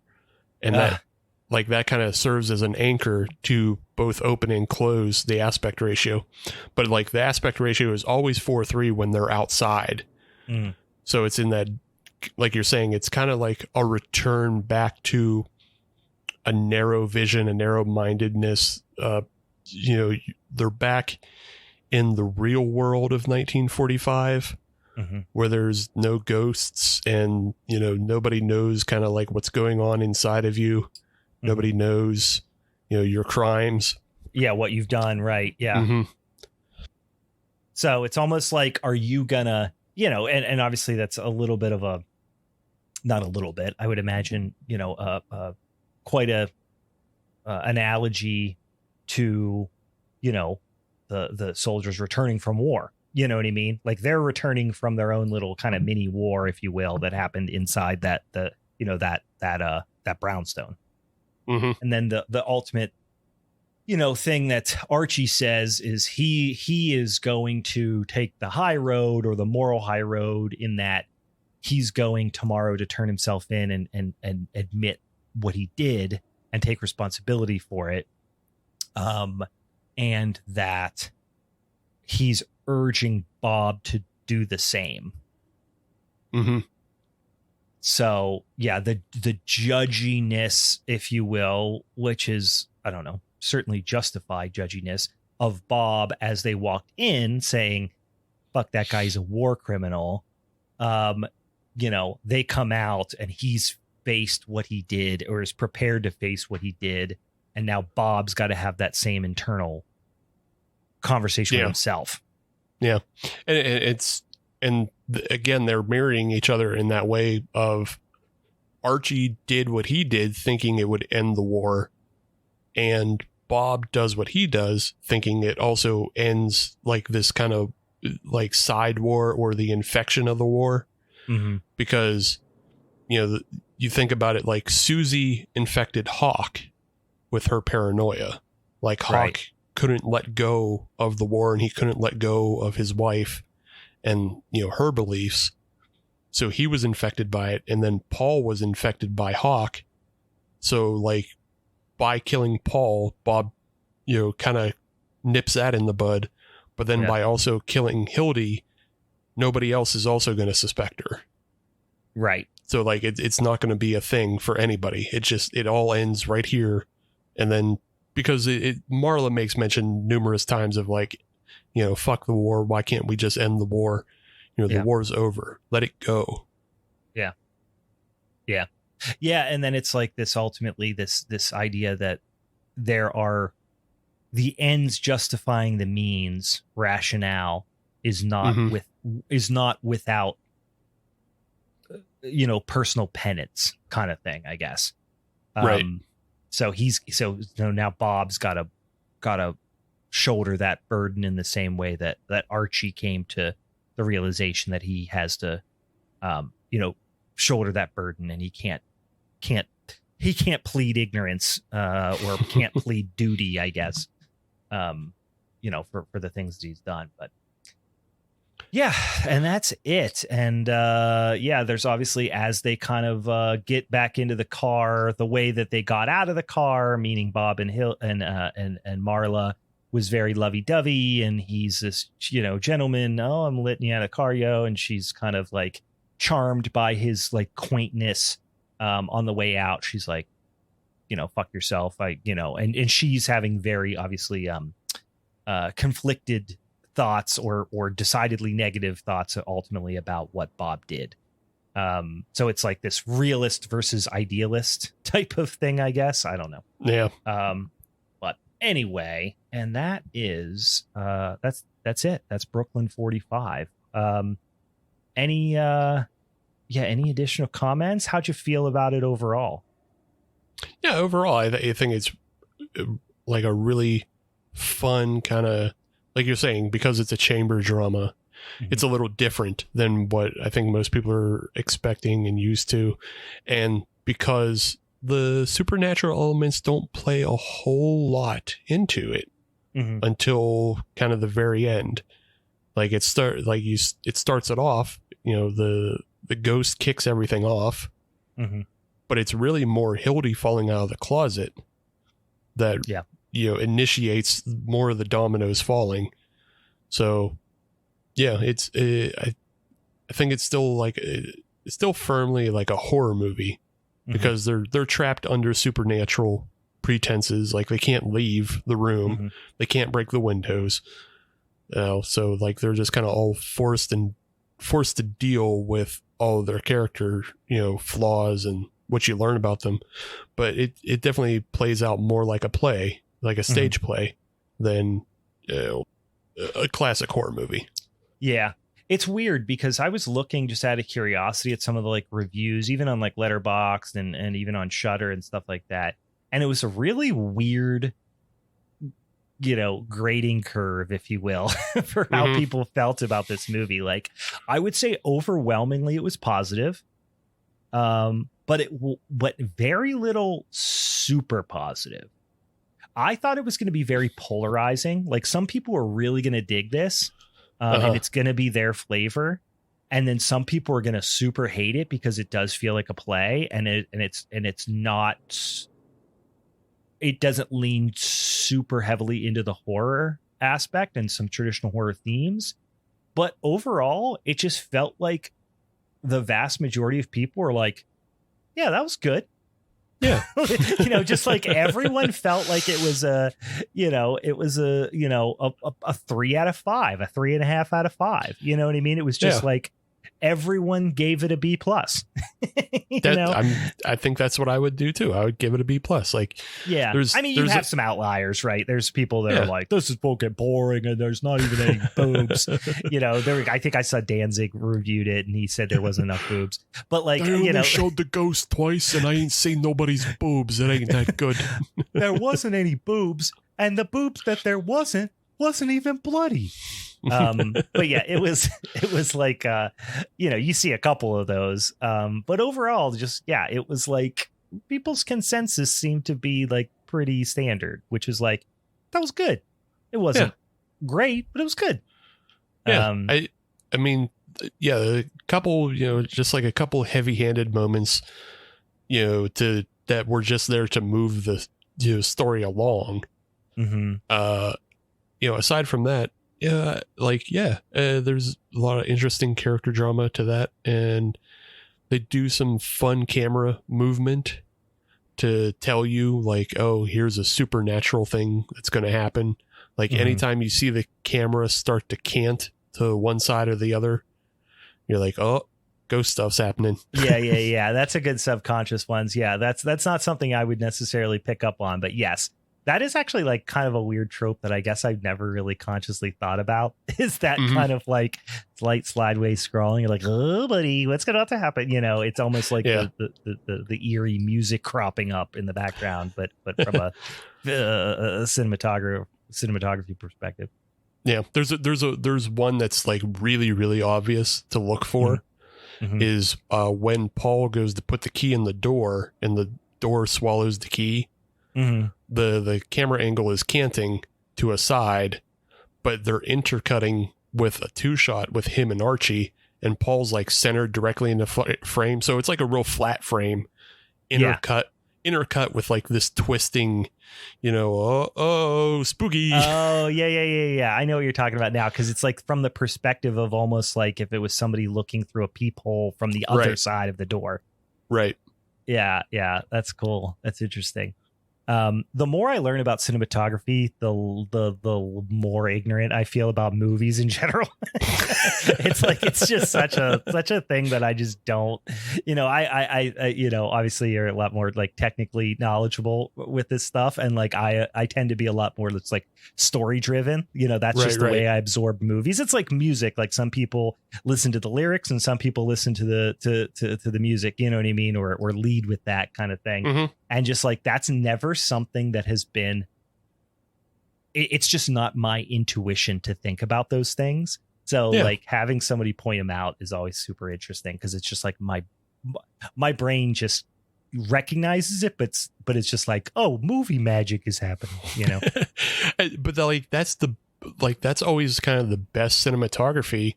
And that kind of serves as an anchor to both open and close the aspect ratio. But like the aspect ratio is always 4:3 when they're outside. Mm. So it's in that, like you're saying, it's kind of like a return back to a narrow vision, a narrow mindedness. They're back in the real world of 1945, where there's no ghosts and, you know, nobody knows kind of like what's going on inside of you. Mm-hmm. Nobody knows, you know, your crimes. Yeah. What you've done. Right. Yeah. Mm-hmm. So it's almost like, are you gonna, you know, and obviously that's a little bit of not a little bit, I would imagine, you know, quite a analogy to, you know, the soldiers returning from war. You know what I mean? Like they're returning from their own little kind of mini war, if you will, that happened inside that brownstone. Mm-hmm. And then the ultimate, you know, thing that Archie says is he is going to take the high road or the moral high road, in that he's going tomorrow to turn himself in and admit what he did and take responsibility for it. And that he's urging Bob to do the same. Mm-hmm. So yeah, the judginess, if you will, which is, I don't know, certainly justified judginess of Bob as they walked in saying, fuck, that guy's a war criminal. You know, they come out and he's faced what he did, or is prepared to face what he did. And now Bob's got to have that same internal conversation with himself. Yeah. And again, they're mirroring each other in that way of Archie did what he did thinking it would end the war, and Bob does what he does thinking it also ends like this kind of like side war or the infection of the war. Mm-hmm. Because, you know, you think about it, like Susie infected Hawk with her paranoia. Like Hawk couldn't let go of the war, and he couldn't let go of his wife and, you know, her beliefs. So he was infected by it. And then Paul was infected by Hawk. So like by killing Paul, Bob, you know, kind of nips that in the bud. But then by also killing Hildy, nobody else is also going to suspect her. Right. So like it's not going to be a thing for anybody. It all ends right here. And then because Marla makes mention numerous times of like, you know, fuck the war. Why can't we just end the war? You know, the war's over. Let it go. Yeah. Yeah. Yeah. And then it's like this, ultimately this idea that there are the ends justifying the means rationale is not without, you know, personal penance kind of thing, I guess. Right. So now Bob's got to shoulder that burden in the same way that Archie came to the realization that he has to, shoulder that burden, and he can't plead ignorance or can't plead duty, I guess, for the things that he's done. But yeah, and that's it. And there's obviously, as they kind of get back into the car, the way that they got out of the car, meaning Bob and Hill and Marla, was very lovey-dovey, and he's this, gentleman. Oh, I'm letting you out of the car, yo. And she's kind of like charmed by his like quaintness. On the way out, she's like, fuck yourself. And she's having very obviously conflicted thoughts or decidedly negative thoughts ultimately about what Bob did. So it's like this realist versus idealist type of thing, I guess. I don't know. Yeah. But anyway, and that is that's it. That's Brooklyn 45. Any additional comments? How'd you feel about it overall? Yeah, overall, I think it's like a really fun kind of, like you're saying, because it's a chamber drama. Mm-hmm. It's a little different than what I think most people are expecting and used to. And because the supernatural elements don't play a whole lot into it until kind of the very end. Like it starts it off, the ghost kicks everything off, but it's really more Hildy falling out of the closet that initiates more of the dominoes falling. So yeah, I think it's still firmly like a horror movie because they're trapped under supernatural pretenses. Like they can't leave the room, they can't break the windows. So like they're just kind of all forced to deal with all of their character, flaws and what you learn about them. But it definitely plays out more like a play, like a stage play, than a classic horror movie. Yeah. It's weird because I was looking just out of curiosity at some of the like reviews, even on like Letterboxd and even on Shudder and stuff like that. And it was a really weird, grading curve, if you will, for how people felt about this movie. Like I would say overwhelmingly it was positive. But very little super positive. I thought it was going to be very polarizing. Like some people are really going to dig this. And it's going to be their flavor. And then some people are going to super hate it because it does feel like a play, and it's not, it doesn't lean super heavily into the horror aspect and some traditional horror themes. But overall, it just felt like the vast majority of people were like, yeah, that was good. Yeah. Just like everyone felt like it was a 3 out of 5, a 3.5 out of 5. You know what I mean? It was just like everyone gave it a B+. I think that's what I would do too. I would give it a B+. Like, yeah, you have some outliers, right? There's people that are like, this is fucking boring and there's not even any boobs. I think I saw Danzig reviewed it and he said there wasn't enough boobs. But like, I only showed the ghost twice and I ain't seen nobody's boobs. It ain't that good. There wasn't any boobs, and the boobs that there wasn't even bloody. But yeah, it was like you see a couple of those, but overall just it was like people's consensus seemed to be like pretty standard, which is like that was good. It wasn't great, but it was good. I mean a couple, just like a couple heavy-handed moments, that were just there to move the story along. Aside from that, there's a lot of interesting character drama to that, and they do some fun camera movement to tell you like, oh, here's a supernatural thing that's going to happen. Like anytime you see the camera start to cant to one side or the other, you're like, oh, ghost stuff's happening. Yeah. That's a good subconscious ones. Yeah, that's not something I would necessarily pick up on, but yes. That is actually like kind of a weird trope that I guess I've never really consciously thought about, is that kind of like light slideways scrolling. You're like, oh, buddy, what's going to happen? It's almost like the eerie music cropping up in the background, but from a cinematography perspective. Yeah, there's one that's like really, really obvious to look for. Mm-hmm. Is when Paul goes to put the key in the door and the door swallows the key. Mm-hmm. The camera angle is canting to a side, but they're intercutting with a 2-shot with him and Archie, and Paul's like centered directly in the frame, so it's like a real flat frame, intercut with like this twisting, spooky. Oh yeah. I know what you're talking about now, because it's like from the perspective of almost like if it was somebody looking through a peephole from the other side of the door. Right. Yeah, that's cool. That's interesting. The more I learn about cinematography, the more ignorant I feel about movies in general. It's like, it's just such a thing that I just don't, I obviously you're a lot more like technically knowledgeable with this stuff. And like, I tend to be a lot more that's like story driven, that's just the way I absorb movies. It's like music. Like some people listen to the lyrics and some people listen to the music, you know what I mean? Or lead with that kind of thing. Mm-hmm. And just like, that's never something that has been, it's just not my intuition to think about those things. So like having somebody point them out is always super interesting, because it's just like my brain just recognizes it, but it's just like, oh, movie magic is happening, But that's always kind of the best cinematography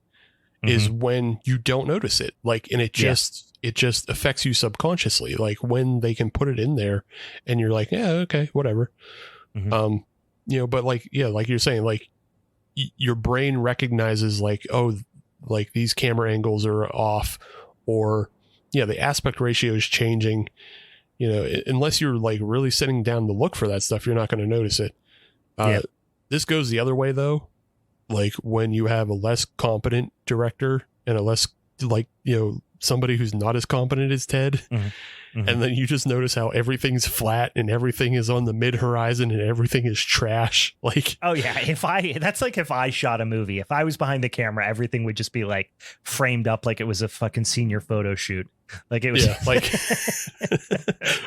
is when you don't notice it, like, and it just affects you subconsciously, like when they can put it in there and you're like, yeah, okay, whatever. But like you're saying, like your brain recognizes like, oh, like these camera angles are off, or the aspect ratio is changing, unless you're like really sitting down to look for that stuff, you're not going to notice it. This goes the other way though. Like when you have a less competent director and a less somebody who's not as competent as Ted, and then you just notice how everything's flat and everything is on the mid horizon and everything is trash. Like, oh yeah, that's like if I shot a movie, if I was behind the camera, everything would just be like framed up like it was a fucking senior photo shoot. Like it was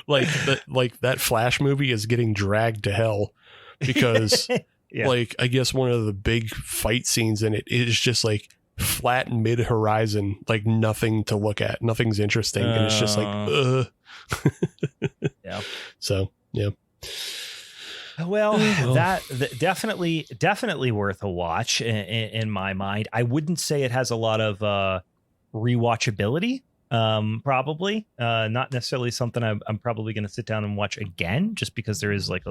like that Flash movie is getting dragged to hell because like I guess one of the big fight scenes in it is just like flat mid horizon, like nothing to look at, nothing's interesting, and it's just like So well, that definitely worth a watch in my mind. I wouldn't say it has a lot of rewatchability. Probably not necessarily something I'm probably going to sit down and watch again, just because there is like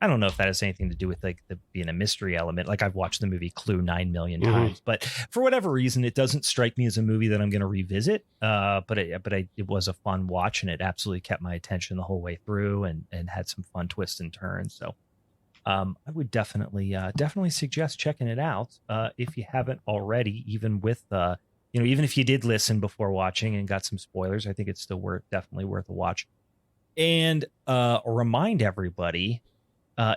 I don't know if that has anything to do with like being a mystery element. Like I've watched the movie Clue 9 million times, but for whatever reason, it doesn't strike me as a movie that I'm going to revisit. But it was a fun watch, and it absolutely kept my attention the whole way through, and had some fun twists and turns. So I would definitely suggest checking it out if you haven't already, even with even if you did listen before watching and got some spoilers. I think it's still definitely worth a watch. And remind everybody,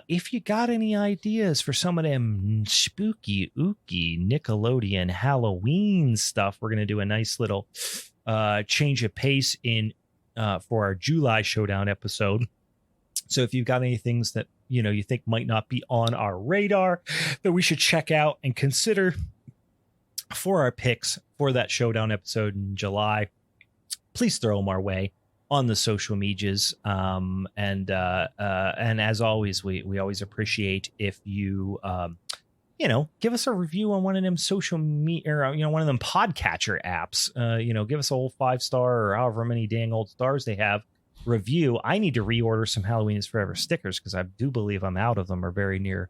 if you got any ideas for some of them spooky, ooky Nickelodeon Halloween stuff, we're going to do a nice little change of pace for our July Showdown episode. So if you've got any things that, you think might not be on our radar that we should check out and consider for our picks for that Showdown episode in July, please throw them our way on the social medias. And as always, we always appreciate if you, give us a review on one of them social media, or, one of them podcatcher apps. Give us a whole 5-star or however many dang old stars they have review. I need to reorder some Halloween is Forever stickers, because I do believe I'm out of them, or very near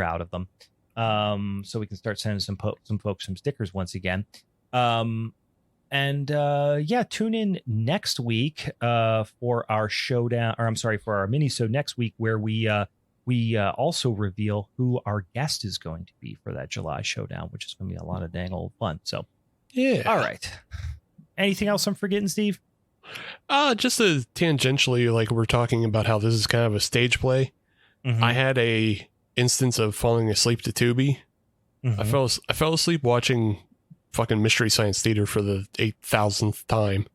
out of them. So we can start sending some folks some stickers once again. Tune in next week for our showdown, or I'm sorry, for our Minisode next week, where we also reveal who our guest is going to be for that July Showdown, which is going to be a lot of dang old fun. So, yeah. All right. Anything else I'm forgetting, Steve? Just tangentially, like we're talking about how this is kind of a stage play. I had a instance of falling asleep to Tubi. I fell asleep watching fucking Mystery Science Theater for the 8,000th time.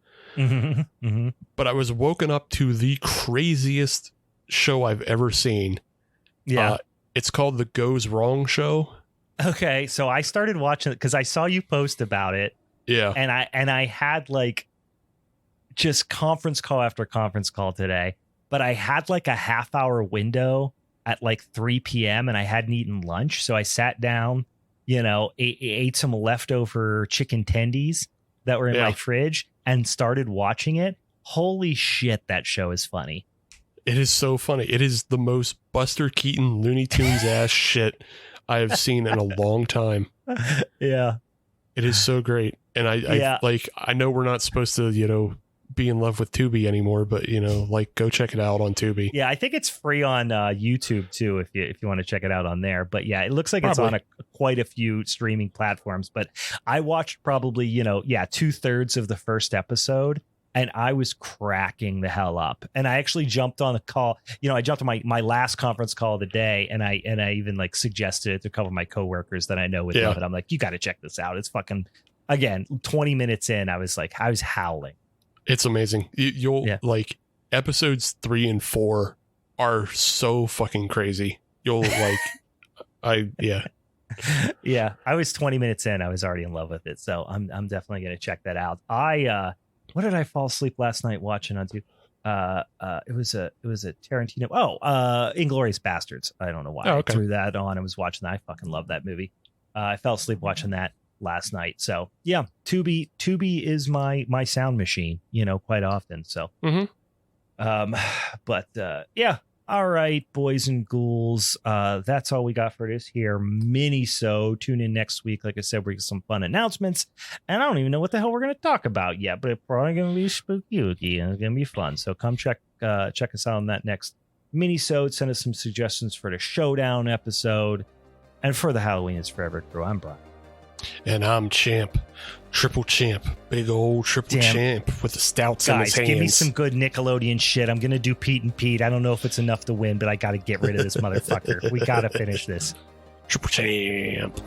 But I was woken up to the craziest show I've ever seen. It's called The Goes Wrong Show. Okay, so I started watching it because I saw you post about it. Yeah. And I had like just conference call after conference call today, but I had like a half-hour window at like 3 p.m. and I hadn't eaten lunch. So I sat down, ate some leftover chicken tendies that were in my fridge and started watching it. Holy shit, that show is funny. It is so funny. It is the most Buster Keaton Looney Tunes ass shit I have seen in a long time. Yeah. It is so great. And I know we're not supposed to, be in love with Tubi anymore, but go check it out on Tubi. Yeah, I think it's free on YouTube too if you want to check it out on there. But yeah, it looks like it's on quite a few streaming platforms. But I watched probably 2/3 of the first episode, and I was cracking the hell up. And I actually jumped on a call. I jumped on my last conference call of the day, and I even like suggested it to a couple of my coworkers that I know would love it. I'm like, you got to check this out. It's fucking, again, 20 minutes in, I was howling. It's amazing. You'll like episodes 3 and 4 are so fucking crazy. You'll Yeah, I was 20 minutes in. I was already in love with it. So I'm definitely going to check that out. What did I fall asleep last night watching on YouTube? It was a Tarantino. Inglourious Bastards. I don't know why I threw that on. I was watching that. I fucking love that movie. I fell asleep watching that last night. So yeah, Tubi is my sound machine, quite often. So, yeah. All right, boys and ghouls. That's all we got for this here Minisode. Tune in next week. Like I said, we get some fun announcements, and I don't even know what the hell we're going to talk about yet, but it's probably going to be spooky and it's going to be fun. So come check us out on that next Minisode. Send us some suggestions for the Showdown episode, and for the Halloween is Forever crew. I'm Brian. And I'm Champ. Triple champ. Big old triple champ with the stouts in his hands. Give me some good Nickelodeon shit. I'm going to do Pete and Pete. I don't know if it's enough to win, but I got to get rid of this motherfucker. We got to finish this. Triple champ.